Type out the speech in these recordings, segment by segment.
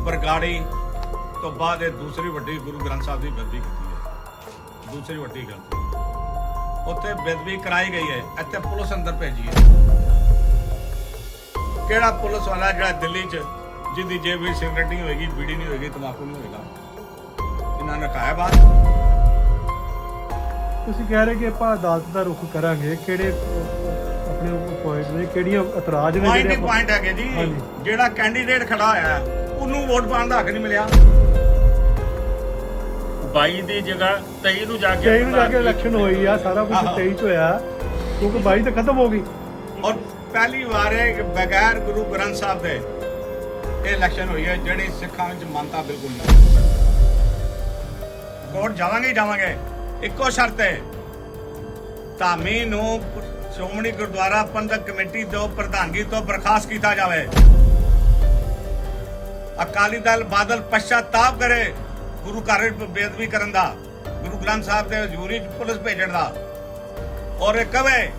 बरगाड़ी तो बाद दूसरी वड्डी गुरु ग्रंथ साहब की बेदबी की है। दूसरी वड्डी गलती उत्थे बेदबी कराई गई है, इत्थे पुलिस अंदर भेजी है। किहड़ा पुलिस वाला जिहड़ा दिल्ली च जिहदी जेब विच सिगरेट नहीं होएगी, बीड़ी नहीं होएगी, तंबाकू नहीं होएगा, इन्हां ने रखाया बाहर। ਤੁਸੀਂ ਕਹਿ ਰਹੇ ਕਿ ਆਪਾਂ ਅਦਾਲਤ ਦਾ ਰੁਖ ਕਰਾਂਗੇ, ਕਿਹੜੇ ਆਪਣੇ ਪੁਆਇੰਟ ਨੇ, ਕਿਹੜੀਆਂ ਇਤਰਾਜ਼ ਨੇ ਜਿਹੜੇ ਪੁਆਇੰਟ ਹੈਗੇ ਜੀ। ਜਿਹੜਾ ਕੈਂਡੀਡੇਟ ਖੜਾ ਹੋਇਆ ਉਹਨੂੰ ਵੋਟ ਪਾਉਣ ਦਾ ਹੱਕ ਨਹੀਂ ਮਿਲਿਆ। 22 ਦੀ ਜਗ੍ਹਾ 23 ਨੂੰ ਜਾ ਕੇ ਇਲੈਕਸ਼ਨ ਹੋਈ ਆ, ਸਾਰਾ ਕੁਝ 23 ਚ ਹੋਇਆ, ਕਿਉਂਕਿ 22 ਤਾਂ ਖਤਮ ਹੋ ਗਈ। ਔਰ ਪਹਿਲੀ ਵਾਰ ਇਹ ਬਗੈਰ ਗੁਰੂ ਗ੍ਰੰਥ ਸਾਹਿਬ ਦੇ ਇਹ ਇਲੈਕਸ਼ਨ ਹੋਈ ਹੈ, ਜਿਹੜੀ ਸਿੱਖਾਂ ਵਿੱਚ ਮਾਨਤਾ ਬਿਲਕੁਲ ਨਹੀਂ। ਕੋਰਟ ਜਾਵਾਂਗੇ ਹੀ ਜਾਵਾਂਗੇ, ਇੱਕੋ ਸ਼ਰਤ ਹੈ, ਧਾਮੀ ਨੂੰ ਸ਼੍ਰੋਮਣੀ ਗੁਰਦੁਆਰਾ ਪ੍ਰਬੰਧਕ ਕਮੇਟੀ ਤੋਂ ਪ੍ਰਧਾਨਗੀ ਤੋਂ ਬਰਖਾਸਤ ਕੀਤਾ ਜਾਵੇ। ਅਕਾਲੀ ਦਲ ਬਾਦਲ ਪਛਤਾਪ ਕਰੇ ਗੁਰੂ ਘਰ ਵਿੱਚ ਬੇਅਦਬੀ ਕਰਨ ਦਾ, ਗੁਰੂ ਗ੍ਰੰਥ ਸਾਹਿਬ ਦੇ ਹਜ਼ੂਰੀ ਚ ਪੁਲਿਸ ਭੇਜਣ ਦਾ। ਔਰ ਇਹ ਕਵੇ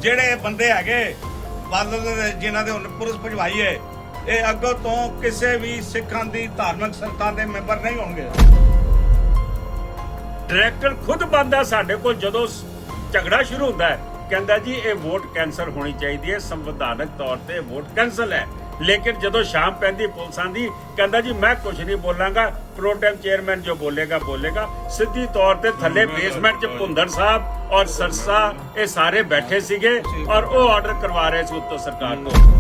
ਜਿਹੜੇ ਬੰਦੇ ਹੈਗੇ ਬਾਦਲ ਜਿਨ੍ਹਾਂ ਦੇ ਹੁਣ ਪੁਲਿਸ ਭਜਵਾਈ ਹੈ, ਇਹ ਅੱਗੋਂ ਤੋਂ ਕਿਸੇ ਵੀ ਸਿੱਖਾਂ ਦੀ ਧਾਰਮਿਕ ਸੰਸਥਾ ਦੇ ਮੈਂਬਰ ਨਹੀਂ ਹੋਣਗੇ। ਡਾਇਰੈਕਟਰ ਖੁਦ ਬੰਦਾ ਸਾਡੇ ਕੋਲ ਜਦੋਂ ਝਗੜਾ ਸ਼ੁਰੂ ਹੁੰਦਾ ਹੈ, ਕਹਿੰਦਾ ਜੀ ਇਹ ਵੋਟ ਕੈਂਸਲ ਹੋਣੀ ਚਾਹੀਦੀ ਹੈ, ਸੰਵਿਧਾਨਕ ਤੌਰ ਤੇ ਵੋਟ ਕੈਂਸਲ ਹੈ। ਲੇਕਿਨ ਜਦੋਂ ਸ਼ਾਮ ਪੈਂਦੀ ਪੁਲਿਸਾਂ ਦੀ, ਕਹਿੰਦਾ ਜੀ ਮੈਂ ਕੁਝ ਨਹੀਂ ਬੋਲਾਂਗਾ, ਪ੍ਰੋਟੈਮ ਚੇਅਰਮੈਨ ਜੋ ਬੋਲੇਗਾ ਬੋਲੇਗਾ। ਸਿੱਧੀ ਤੌਰ ਤੇ ਥੱਲੇ ਬੇਸਮੈਂਟ 'ਚ ਭੁੰਦੜ ਸਾਹਿਬ ਔਰ ਸਰਸਾ ਇਹ ਸਾਰੇ ਬੈਠੇ ਸੀਗੇ ਔਰ ਉਹ ਆਰਡਰ ਕਰਵਾ ਰਹੇ ਸੀ ਉੱਤੋਂ ਸਰਕਾਰ ਤੋਂ।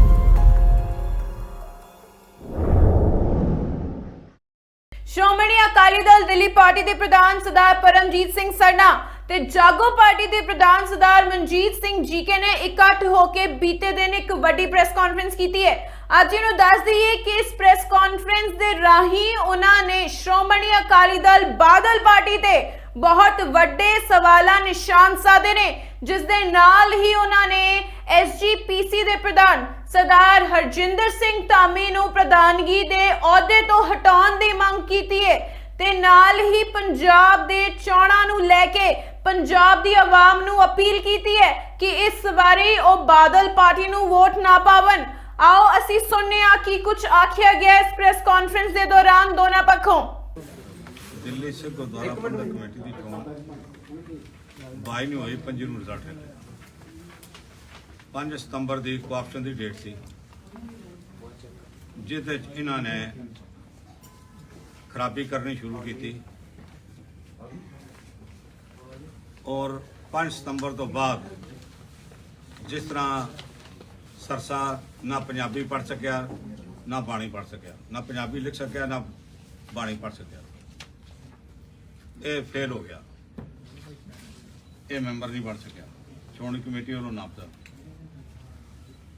ਸ਼੍ਰੋਮਣੀ ਅਕਾਲੀ ਦਲ ਦਿੱਲੀ ਪਾਰਟੀ ਦੇ ਪ੍ਰਧਾਨ ਸਰਦਾਰ ਪਰਮਜੀਤ ਸਿੰਘ ਸਰਨਾ ਤੇ ਜਾਗੋ ਪਾਰਟੀ ਦੇ ਪ੍ਰਧਾਨ ਸਰਦਾਰ ਮਨਜੀਤ ਸਿੰਘ ਜੀਕੇ ਨੇ ਇਕੱਠ ਹੋ ਕੇ ਬੀਤੇ ਦਿਨ ਇੱਕ ਵੱਡੀ ਪ੍ਰੈਸ ਕਾਨਫਰੰਸ ਕੀਤੀ ਹੈ। ਅੱਜ ਇਹਨੂੰ ਦੱਸ ਦਈਏ ਕਿ ਇਸ ਪ੍ਰੈਸ ਕਾਨਫਰੰਸ ਦੇ ਰਾਹੀਂ ਉਹਨਾਂ ਨੇ ਸ਼੍ਰੋਮਣੀ ਅਕਾਲੀ ਦਲ ਬਾਦਲ ਪਾਰਟੀ ਤੇ ਬਹੁਤ ਵੱਡੇ ਸਵਾਲਾਂ ਨਿਸ਼ਾਨ ਸਾਧੇ ਨੇ, ਜਿਸ ਦੇ ਨਾਲ ਹੀ ਉਹਨਾਂ ਨੇ SGPC ਦੇ ਪ੍ਰਧਾਨ ਸਰਦਾਰ ਹਰਜਿੰਦਰ ਸਿੰਘ ਧਾਮੀ ਨੂੰ ਪ੍ਰਧਾਨਗੀ ਦੇ ਅਹੁਦੇ ਤੋਂ ਹਟਾਉਣ ਦੀ ਮੰਗ ਕੀਤੀ ਹੈ ਤੇ ਨਾਲ ਹੀ ਪੰਜਾਬ ਦੇ ਚੋਣਾਂ ਨੂੰ ਲੈ ਕੇ ਪੰਜਾਬ ਦੀ ਆਵਾਮ ਨੂੰ ਅਪੀਲ ਕੀਤੀ ਹੈ ਕਿ ਇਸ ਵਾਰੀ ਉਹ ਬਾਦਲ ਪਾਰਟੀ ਨੂੰ ਵੋਟ ਨਾ ਪਾਵਣ। ਆਓ ਅਸੀਂ ਸੁਣਨੇ ਆ ਕਿ ਕੁਝ ਆਖਿਆ ਗਿਆ ਇਸ ਪ੍ਰੈਸ ਕਾਨਫਰੰਸ ਦੇ ਦੌਰਾਨ ਦੋਨਾਂ ਪੱਖੋਂ। ਦਿੱਲੀ ਸਿੱਖ ਗੁਰਦੁਆਰਾ ਪ੍ਰਬੰਧਕ ਕਮੇਟੀ ਦੀ ਚੋਣ 22 ਨੂੰ ਹੋਈ, 5 ਨੂੰ ਰਿਜ਼ਲਟ ਹੈ। 5 ਸਤੰਬਰ ਦੀ ਕੋਆਪਸ਼ਨ ਦੀ ਡੇਟ ਸੀ, ਜਿਹਦੇ ਚ ਇਹਨਾਂ ਨੇ ਖਰਾਬੀ ਕਰਨੀ ਸ਼ੁਰੂ ਕੀਤੀ ਔਰ 5 ਸਤੰਬਰ ਤੋਂ ਬਾਅਦ ਜਿਸ ਤਰ੍ਹਾਂ ਸਰਸਾ ਨਾ ਪੰਜਾਬੀ ਪੜ੍ਹ ਸਕਿਆ, ਨਾ ਬਾਣੀ ਪੜ੍ਹ ਸਕਿਆ, ਨਾ ਪੰਜਾਬੀ ਲਿਖ ਸਕਿਆ, ਨਾ ਬਾਣੀ ਪੜ੍ਹ ਸਕਿਆ, ਇਹ ਫੇਲ ਹੋ ਗਿਆ। ਇਹ ਮੈਂਬਰ ਨਹੀਂ ਬਣ ਸਕਿਆ, ਚੋਣ ਕਮੇਟੀ ਵੱਲੋਂ ਨਾਮਜ਼ਦ।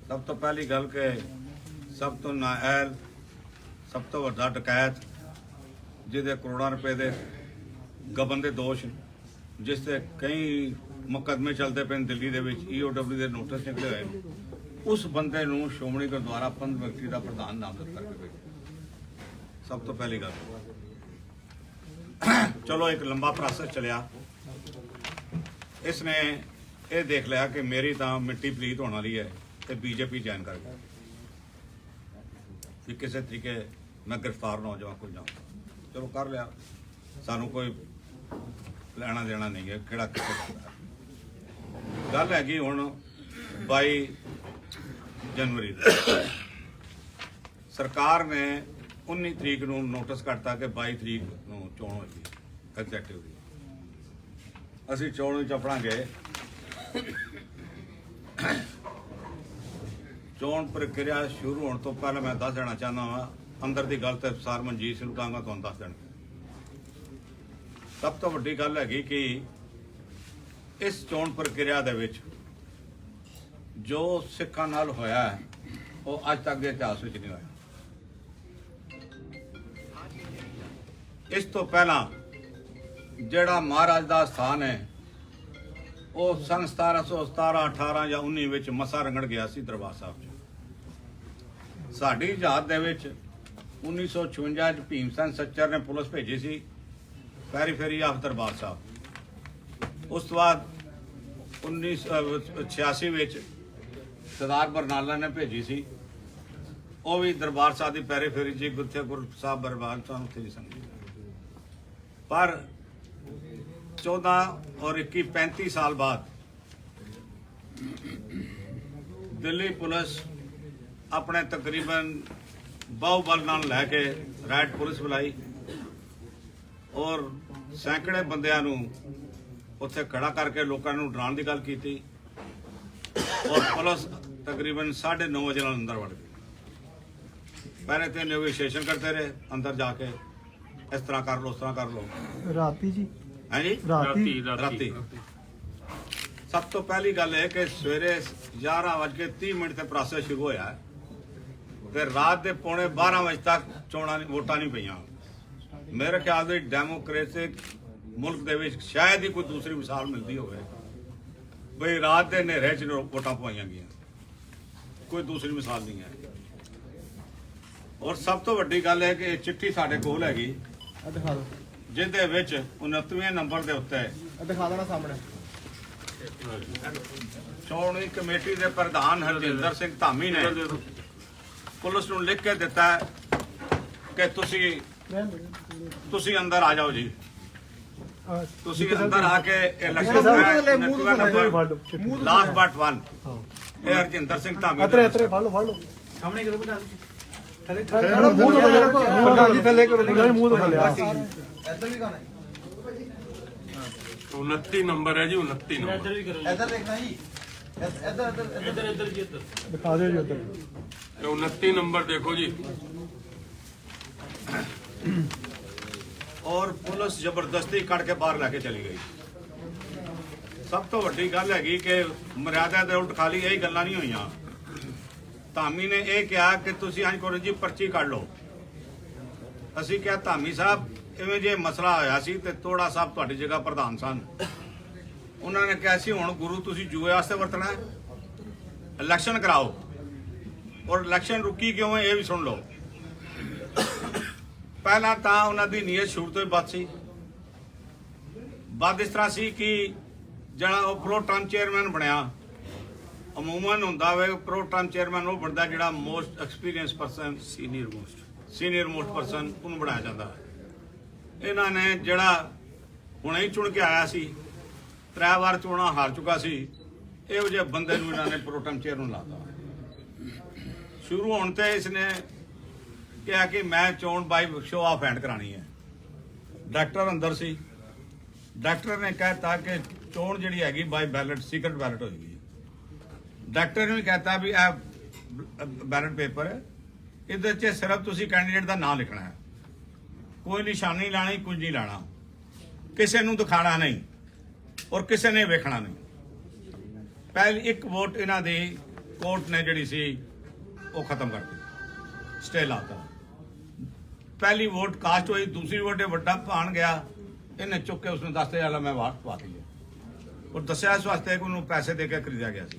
ਸਭ ਤੋਂ ਪਹਿਲੀ ਗੱਲ ਕਿ ਸਭ ਤੋਂ ਨਾਅਹਿਲ, ਸਭ ਤੋਂ ਵੱਡਾ ਡਕੈਤ, ਜਿਹਦੇ ਕਰੋੜਾਂ ਰੁਪਏ ਦੇ ਗਬਨ ਦੇ ਦੋਸ਼, ਜਿਸ ਤੇ ਕਈ ਮੁਕੱਦਮੇ ਚੱਲਦੇ ਪਏ ਦਿੱਲੀ ਦੇ ਵਿੱਚ, EOW ਦੇ ਨੋਟਿਸ ਨਿਕਲੇ ਹੋਏ, ਉਸ ਬੰਦੇ ਨੂੰ ਸ਼੍ਰੋਮਣੀ ਗੁਰਦੁਆਰਾ ਪ੍ਰਬੰਧਕ ਕਮੇਟੀ ਦਾ ਪ੍ਰਧਾਨ ਨਾਮਜ਼ਦ ਕਰਕੇ ਭੇਜਿਆ। ਸਭ ਤੋਂ ਪਹਿਲੀ ਗੱਲ, ਚਲੋ ਇੱਕ ਲੰਬਾ ਪ੍ਰੋਸੈਸ ਚੱਲਿਆ। ਇਸਨੇ ਇਹ ਦੇਖ ਲਿਆ ਕਿ ਮੇਰੀ ਤਾਂ ਮਿੱਟੀ ਪਲੀਤ ਹੋਣ ਵਾਲੀ ਹੈ ਤੇ BJP ਜੁਆਇਨ ਕਰ ਗਿਆ ਕਿ ਕਿਸੇ ਤਰੀਕੇ ਮੈਂ ਗ੍ਰਿਫਤਾਰ ਨਾ ਹੋ ਜਾਵਾਂ, ਕੋਈ ਨਾ। ਚਲੋ ਕਰ ਲਿਆ, ਸਾਨੂੰ ਕੋਈ ਲੈਣਾ ਦੇਣਾ ਨਹੀਂ ਹੈ ਕਿਹੜਾ ਕਿੱਥੇ ਕਰਦਾ। ਗੱਲ ਹੈਗੀ ਹੁਣ 22 ਜਨਵਰੀ ਦੀ, ਸਰਕਾਰ ਨੇ 19 ਤਰੀਕ ਨੂੰ ਨੋਟਿਸ ਕੱਢਤਾ ਕਿ 22 ਤਰੀਕ ਨੂੰ ਚੋਣ ਹੋਏਗੀ ਐਗਜ਼ੈਕਟਿਵ ਦੀ। ਅਸੀਂ ਚੋਣ ਵਿੱਚ ਆਪਣਾ ਗਏ। ਚੋਣ ਪ੍ਰਕਿਰਿਆ ਸ਼ੁਰੂ ਹੋਣ ਤੋਂ ਪਹਿਲਾਂ ਮੈਂ ਦੱਸ ਦੇਣਾ ਚਾਹੁੰਦਾ ਹਾਂ, ਅੰਦਰ ਦੀ ਗੱਲ ਤੇ ਸਰ ਮਨਜੀਤ ਸਿੰਘ ਨੂੰ ਕਹਾਂਗਾ ਤੁਹਾਨੂੰ ਦੱਸ ਦੇਣ। ਸਭ ਤੋਂ ਵੱਡੀ ਗੱਲ ਹੈਗੀ ਕਿ ਇਸ ਚੋਣ ਪ੍ਰਕਿਰਿਆ ਦੇ ਵਿੱਚ ਜੋ ਸਿੱਖਾਂ ਨਾਲ ਹੋਇਆ ਉਹ ਅੱਜ ਤੱਕ ਦੇ ਇਤਿਹਾਸ ਵਿੱਚ ਨਹੀਂ ਹੋਇਆ। ਇਸ ਤੋਂ ਪਹਿਲਾਂ ਜਿਹੜਾ ਮਹਾਰਾਜ ਦਾ ਸਥਾਨ ਹੈ ਉਹ ਸੰਨ 1717, 18 ਜਾਂ 19 ਵਿੱਚ ਮੱਸਾ ਰੰਗੜ ਗਿਆ ਸੀ ਦਰਬਾਰ ਸਾਹਿਬ 'ਚ। ਸਾਡੀ ਇਜਾਜ਼ਤ ਦੇ ਵਿੱਚ 1956 'ਚ ਭੀਮ ਸੈਨ ਸੱਚਰ ਨੇ ਪੁਲਿਸ ਭੇਜੀ ਸੀ ਪੈਰੀਫੇਰੀ ਆਫ ਦਰਬਾਰ ਸਾਹਿਬ। ਉਸ ਤੋਂ ਬਾਅਦ 1986 ਵਿੱਚ ਸਰਦਾਰ ਬਰਨਾਲਾ ਨੇ ਭੇਜੀ ਸੀ ਉਹ ਵੀ ਦਰਬਾਰ ਸਾਹਿਬ ਦੀ ਪੈਰੀਫੇਰੀ ਜੀ ਗੁੱਥੇ ਗੁਰੂ ਸਾਹਿਬ ਬਰਬਾਦ ਤੋਂ ਉੱਥੇ ਵੀ ਸੰਗਤ। ਪਰ 14 और 21 35 साल बाद दिल्ली पुलिस अपने तकरीबन बाहुबल नाल लैके रैड पुलिस बुलाई और सैकड़े बंदियां नूं उत्थे खड़ा करके लोगों नूं डराउण दी गल कीती और पुलिस तकरीबन 9:30 बजे नाल अंदर वड़ गई। पहले तो नेगोशिएशन करते रहे अंदर जाके, इस तरह कर लो, उस तरह कर लो। ਰਾਤੀ ਜੀ है जी ਰਾਤੀ सब तो पहली गल है कि सवेरे 11:30 से प्रोसेस शुरू होया ते रात के 11:15 बजे तक चोणां वोटां नहीं पईयां। मेरे ख्याल से डेमोक्रेटिक मुल्क दे विच शायद ही कोई दूसरी मिसाल मिलती होवे बई रात के नेरे च वोटां पवाईयां गईयां, कोई दूसरी मिसाल नहीं है। और सब तो वड्डी गल है कि चिट्ठी साडे कोल हैगी ਦਿਖਾ ਦਿਓ, जिहदे विच 29वें नंबर दे उत्ते ਦਿਖਾ ਦੇਣਾ ਸਾਹਮਣੇ। ਚੋਣੀ ਕਮੇਟੀ ਦੇ ਪ੍ਰਧਾਨ ਹਰਜਿੰਦਰ ਸਿੰਘ ਧਾਮੀ ਨੇ ਪੁਲਿਸ ਨੂੰ ਲਿਖ ਕੇ ਦਿੱਤਾ ਕਿ ਤੁਸੀਂ ਅੰਦਰ ਆ ਜਾਓ ਜੀ, ਤੁਸੀਂ ਅੰਦਰ ਆ ਕੇ ਇਲੈਕਸ਼ਨ ਲਾਸਟ ਬਟ 1 ਇਹ ਹਰਜਿੰਦਰ ਸਿੰਘ ਧਾਮੀ ਅਤਰੇ ਅਤਰੇ ਫੜ ਲਓ ਸਾਹਮਣੇ ਕਿਦੋਂ ਬਣਾ ਥੱਲੇ ਮੂੰਹ ਤੋਂ ਥੱਲੇ ਪ੍ਰਧਾਨ ਜੀ ਥੱਲੇ ਕਰੋ, ਮੂੰਹ ਤੋਂ ਥੱਲੇ ਇੱਧਰ ਵੀ ਗਾਣਾ 29 ਨੰਬਰ ਹੈ ਜੀ, 29 ਨੰਬਰ। ਇੱਧਰ ਦੇਖਣਾ ਜੀ, ਇੱਧਰ ਜੀ, ਇੱਧਰ ਦਿਖਾ ਦਿਓ ਜੀ ਉੱਧਰ। 29 ਨੰਬਰ ਦੇਖੋ ਜੀ। और पुलिस जबरदस्ती कट के बाहर लैके चली गई। सब तो वड्डी गल हैगी कि मर्यादा दे उल्ट खाली यही गल्लां नहीं होईयां। धामी ने यह कहा कि तुसीं इंज करो जी पर्ची कढ लो। असीं कहा धामी साहब इवें जे मसला होया सी ते तोड़ा साहब तुहाडी जगह प्रधान सन, उन्होंने कहा सी हुण गुरु तुसीं जुए वास्ते वरतना है, इलैक्शन कराओ। और इलैक्शन रुकी क्यों है ये भी सुन लो। पहला तो उन्होंने नीयत शुरू तो ही बद सी। बद इस तरह सी कि जरा वो प्रो टर्म चेयरमैन बनया, अमूमन होंदा वे प्रो टर्म चेयरमैन वो बनता जो most experience person, senior most person उन्होंने बनाया जाता है। इन्होंने जड़ा हुणे ही चुन के आया सी, 3 बार चोणां हार चुका सी, इहो जिहे बंदे नूं इन्होंने प्रो टर्म चेयरमैन लाता। शुरू होने ते इसने कहा कि मैं चोण बाई शो ऑफ हैंड करानी है। डॉक्टर अंदर सी, डॉक्टर ने कहता कि चोण जिहड़ी हैगी बाई बैलेट सीक्रेट बैलेट होगी। डॉक्टर ने भी कहता भी यह बैलेट पेपर है, इहदे च सिर्फ तुसी कैंडीडेट का नाम लिखना है, कोई निशानी लानी, कुछ नहीं लाना, किसी नूं दिखाना नहीं और किसी ने वेखना नहीं। पहली एक वोट इन्हां दी कोर्ट ने जिहड़ी सी वो खत्म कर दी, स्टे लाता। पहली वोट कास्ट हुई, दूसरी वोट वड्डा भाण गया, इन्हें चुक के उसने 10,000 मैं वाट पा दी है और दसिया इस वास्ते कि उन्होंने पैसे दे के खरीदा गया सी।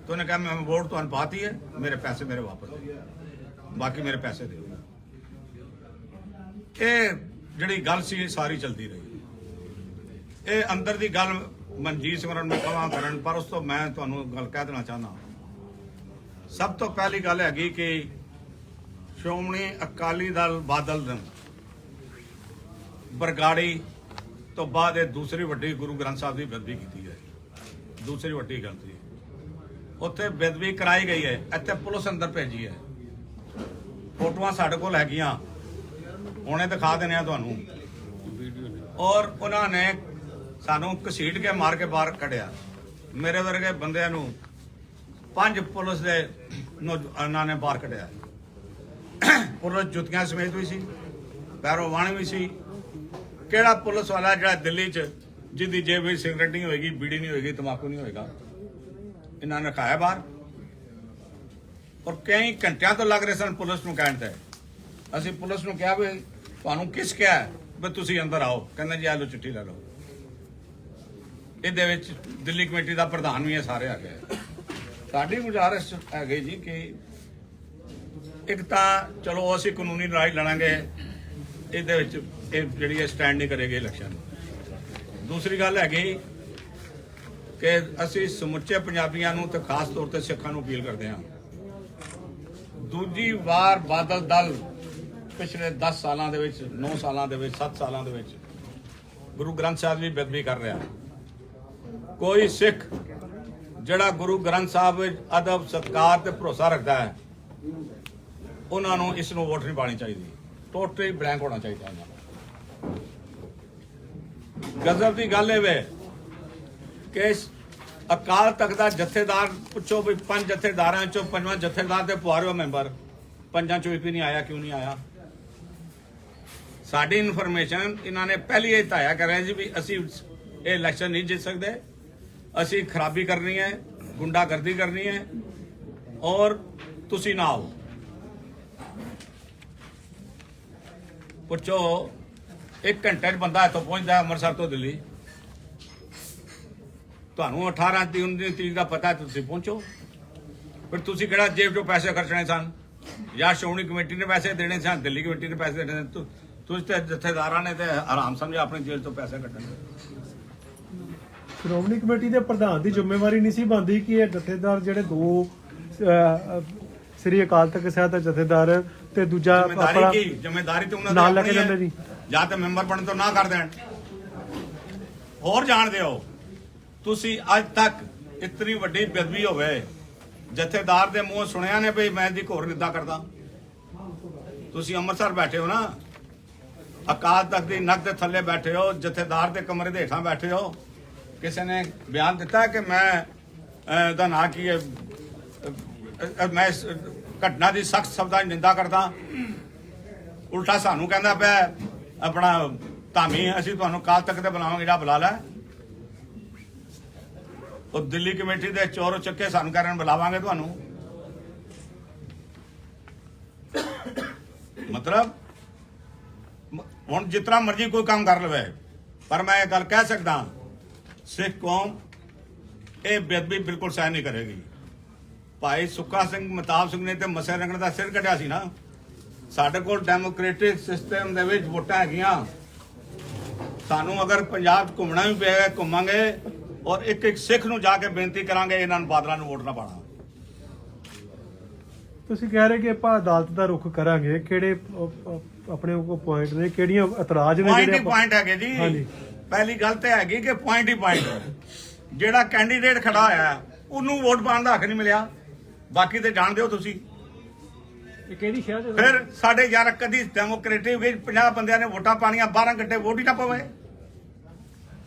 तो उन्हें कहा मैं वोट तो पाती है, मेरे पैसे मेरे वापस दो, बाकी मेरे पैसे दो। ये जिहड़ी गल सी सारी चलती रही। ये अंदर की गल मनजीत सिमरन में कहां करन, पर उस तो मैं तुहानूं गल कह देना चाहना। सब तो पहली गल हैगी कि श्रोमणी अकाली दल बादल दल बरगाड़ी तो बाद दूसरी वड्डी गुरु ग्रंथ साहब की बेदबी की है। दूसरी वड्डी गलती उत्थे बेदबी कराई गई है, इत्थे पुलिस अंदर भेजी है। फोटोआं साडे कोल हैगियां, हुणे दिखा देने तुहानूं। और उन्होंने सानू घसीट के मार के बाहर कढ़िया। मेरे वर्गे बंदियां नूं 5 पुलिस दे उन्होंने बाहर कढ़िया। पुलिस जुत्तियां समेत भी सी, पैरों वाण भी सी। किहड़ा पुलिस वाला जिहड़ा दिल्ली च जिहदी जेब में सिगरेट नहीं होएगी, बीड़ी नहीं होएगी, तंबाकू नहीं होएगा, इन्होंने रखाया बाहर। और कई घंटिया तो लग रहे सन पुलिस नूं कहण ते। असीं पुलिस नूं कहा भी तुहानूं किस कहा भी तुसीं अंदर आओ, कहंदे जी आ लो चिट्ठी ले लो। इहदे विच दिल्ली कमेटी का प्रधान भी है, सारे आ गए। साडी गुजारिश है गई जी कि एक तो चलो असी कानूनी लड़ाई लड़ांगे, ये जी स्टैंड नहीं करेगी इलैक्शन। दूसरी गल हैगी कि असी समुचे पंजाबियों नूं ते खास तौर पर सिखां नूं अपील करते हैं ਦੂਜੀ ਵਾਰ ਬਾਦਲ ਦਲ ਪਿਛਲੇ 10 ਸਾਲਾਂ ਦੇ ਵਿੱਚ 9 ਸਾਲਾਂ ਦੇ ਵਿੱਚ 7 ਸਾਲਾਂ ਦੇ ਵਿੱਚ ਗੁਰੂ ਗ੍ਰੰਥ ਸਾਹਿਬ ਦੀ ਬੇਅਦਬੀ ਕਰ ਰਿਹਾ। ਕੋਈ ਸਿੱਖ ਜਿਹੜਾ ਗੁਰੂ ਗ੍ਰੰਥ ਸਾਹਿਬ ਵਿੱਚ ਅਦਬ ਸਤਿਕਾਰ ਤੇ ਭਰੋਸਾ ਰੱਖਦਾ ਹੈ ਉਹਨਾਂ ਨੂੰ ਇਸ ਨੂੰ ਵੋਟ ਨਹੀਂ ਪਾਣੀ ਚਾਹੀਦੀ। ਟੋਟਲੀ ਬਲੈਂਕ ਹੋਣਾ ਚਾਹੀਦਾ ਇਹਨਾਂ ਨੂੰ। ਗਜ਼ਬ ਦੀ ਗੱਲ ਇਹ ਵੇ ਕਿ ਅਕਾਲ ਤਖਤ ਦਾ ਜਥੇਦਾਰ ਪੁੱਛੋ ਵੀ 5 ਜਥੇਦਾਰਾਂ ਚੋਂ 5ਵਾਂ ਜਥੇਦਾਰ ਤੇ ਪੁਆਰਿਓ ਮੈਂਬਰ 5 ਚੋਂ ਇੱਕ ਵੀ ਨਹੀਂ ਆਇਆ। ਕਿਉਂ ਨਹੀਂ ਆਇਆ? ਸਾਡੀ ਇਨਫੋਰਮੇਸ਼ਨ ਇਹਨਾਂ ਨੇ ਪਹਿਲੀ ਇਹ ਧਾਇਆ ਕਰ ਰਹੇ ਸੀ ਵੀ ਅਸੀਂ ਇਹ ਇਲੈਕਸ਼ਨ ਨਹੀਂ ਜਿੱਤ ਸਕਦੇ, ਅਸੀਂ ਖਰਾਬੀ ਕਰਨੀ ਹੈ, ਗੁੰਡਾਗਰਦੀ ਕਰਨੀ ਹੈ ਔਰ ਤੁਸੀਂ ਨਾ ਆਓ। ਪੁੱਛੋ 1 ਘੰਟੇ 'ਚ ਬੰਦਾ ਇੱਥੋਂ ਪਹੁੰਚਦਾ ਅੰਮ੍ਰਿਤਸਰ ਤੋਂ ਦਿੱਲੀ। ਤੁਹਾਨੂੰ 18 ਤਰੀਕ ਦਾ ਪਤਾ, ਤੁਸੀਂ ਪਹੁੰਚੋ। ਫਿਰ ਤੁਸੀਂ ਕਿਹੜਾ ਜੇਬ 'ਚੋਂ ਪੈਸੇ ਖਰਚਣੇ ਸਨ ਜਾਂ ਸ਼੍ਰੋਮਣੀ ਕਮੇਟੀ ਨੇ ਪੈਸੇ ਦੇਣੇ ਸਨ, ਦਿੱਲੀ ਕਮੇਟੀ ਨੇ ਪੈਸੇ ਦੇਣੇ ਸਨ? ਤੁਸੀਂ ਤੇ ਜਥੇਦਾਰਾਂ ਨੇ ਤੇ ਆਰਾਮ ਸਮਝਿਆ ਆਪਣੀ ਜੇਬ ਤੋਂ ਪੈਸੇ ਕੱਢਣ। ਸ਼੍ਰੋਮਣੀ ਕਮੇਟੀ ਦੇ ਪ੍ਰਧਾਨ ਦੀ ਜ਼ਿੰਮੇਵਾਰੀ ਨਹੀਂ ਸੀ ਬਣਦੀ ਕਿ ਇਹ ਜਥੇਦਾਰ ਜਿਹੜੇ ਦੋ ਸ੍ਰੀ ਅਕਾਲ ਤਖਤ ਸਾਹਿਬ ਦਾ ਜਥੇਦਾਰ ਤੇ ਦੂਜਾ ਜ਼ਿੰਮੇਦਾਰੀ ਤੇ ਉਹਨਾਂ ਨਾਲ ਲੈ ਕੇ ਜਾਂਦੇ ਜੀ। ਜਾਂ ਤੇ ਮੈਂਬਰ ਬਣਨ ਤੋਂ ਨਾ ਕਰ ਦੇਣ। ਹੋਰ ਜਾਣਦੇ ਹੋ ਤੁਸੀਂ ਅੱਜ ਤੱਕ ਇਤਨੀ ਵੱਡੀ ਬੇਅਦਬੀ ਹੋਵੇ ਜਥੇਦਾਰ ਦੇ ਮੂੰਹ ਸੁਣਿਆ ਨੇ ਵੀ ਮੈਂ ਦੀ ਘੋਰ ਨਿੰਦਾ ਕਰਦਾ? ਤੁਸੀਂ ਅੰਮ੍ਰਿਤਸਰ ਬੈਠੇ ਹੋ ਨਾ, ਅਕਾਲ ਤਖਤ ਦੀ ਨੱਕ ਦੇ ਥੱਲੇ ਬੈਠੇ ਹੋ, ਜਥੇਦਾਰ ਦੇ ਕਮਰੇ ਦੇ ਹੇਠਾਂ ਬੈਠੇ ਹੋ। ਕਿਸੇ ਨੇ ਬਿਆਨ ਦਿੱਤਾ ਕਿ ਮੈਂ ਦਾ ਨਾਂ ਕੀ ਹੈ, ਮੈਂ ਇਸ ਘਟਨਾ ਦੀ ਸਖਤ ਸ਼ਬਦਾਂ 'ਚ ਨਿੰਦਾ ਕਰਦਾ। ਉਲਟਾ ਸਾਨੂੰ ਕਹਿੰਦਾ ਪਿਆ ਆਪਣਾ ਧਾਮੀ ਅਸੀਂ ਤੁਹਾਨੂੰ ਅਕਾਲ ਤਖਤ ਤੇ ਬੁਲਾਵਾਂਗੇ, ਜਿਹੜਾ ਬੁਲਾ ਲੈ। ਉਹ ਦਿੱਲੀ ਕਮੇਟੀ ਦੇ ਚੋਰ ਚੱਕੇ ਸਾਨੂੰ ਕਰਨ ਬੁਲਾਵਾਂਗੇ ਤੁਹਾਨੂੰ। ਮਤਲਬ ਹੁਣ ਜਿਤਨਾ ਮਰਜ਼ੀ ਕੋਈ ਕੰਮ ਕਰ ਲਵੇ, ਪਰ ਮੈਂ ਇਹ ਗੱਲ ਕਹਿ ਸਕਦਾ ਸਿੱਖ ਕੌਮ ਇਹ ਬੇਅਦਬੀ ਬਿਲਕੁਲ ਸਹਿ ਨਹੀਂ ਕਰੇਗੀ। ਭਾਈ ਸੁੱਖਾ ਸਿੰਘ ਮਹਿਤਾਬ ਸਿੰਘ ਨੇ ਤੇ ਮਸੇ ਰੰਗਣ ਦਾ ਸਿਰ ਕੱਢਿਆ ਸੀ ਨਾ। ਸਾਡੇ ਕੋਲ ਡੈਮੋਕ੍ਰੈਟਿਕ ਸਿਸਟਮ ਦੇ ਵਿੱਚ ਵੋਟਾਂ ਹੈਗੀਆਂ। ਸਾਨੂੰ ਅਗਰ ਪੰਜਾਬ 'ਚ ਘੁੰਮਣਾ ਵੀ ਪਏਗਾ ਘੁੰਮਾਂਗੇ ਔਰ ਇੱਕ ਇੱਕ ਸਿੱਖ ਨੂੰ ਜਾ ਕੇ ਬੇਨਤੀ ਕਰਾਂਗੇ ਇਹਨਾਂ ਨੂੰ ਬਾਦਲਾਂ ਨੂੰ ਵੋਟ ਨਾ ਪਾਣਾ। ਤੁਸੀਂ ਕਹਿ ਰਹੇ ਕਿ ਆਪਾਂ ਅਦਾਲਤ ਦਾ ਰੁਖ ਕਰਾਂਗੇ, ਕਿਹੜੇ ਆਪਣੇ ਕੋਲ ਪੁਆਇੰਟ ਨੇ, ਕਿਹੜੀਆਂ ਇਤਰਾਜ਼ ਨੇ? ਪੁਆਇੰਟ ਹੀ ਪੁਆਇੰਟ ਹੈਗੇ ਜੀ। ਪਹਿਲੀ ਗੱਲ ਤੇ ਹੈਗੀ ਕਿ ਪੁਆਇੰਟ ਹੀ ਪੁਆਇੰਟ, ਜਿਹੜਾ ਕੈਂਡੀਡੇਟ ਖੜਾ ਹੋਇਆ ਉਹਨੂੰ ਵੋਟ ਪਾਉਣ ਦਾ ਹੱਕ ਨਹੀਂ ਮਿਲਿਆ। ਬਾਕੀ ਤੇ ਜਾਣਦੇ ਹੋ ਤੁਸੀਂ। ਕਿਹੜੀ ਸ਼ਹਿਰ ਫਿਰ ਸਾਡੇ ਯਾਰ ਕਦੀ ਡੈਮੋਕ੍ਰੇਟਿਕ ਵਿੱਚ 50 ਬੰਦਿਆਂ ਨੇ ਵੋਟਾਂ ਪਾਣੀਆਂ, 12 ਘੰਟੇ ਵੋਟ ਹੀ ਨਾ ਪਵੇ।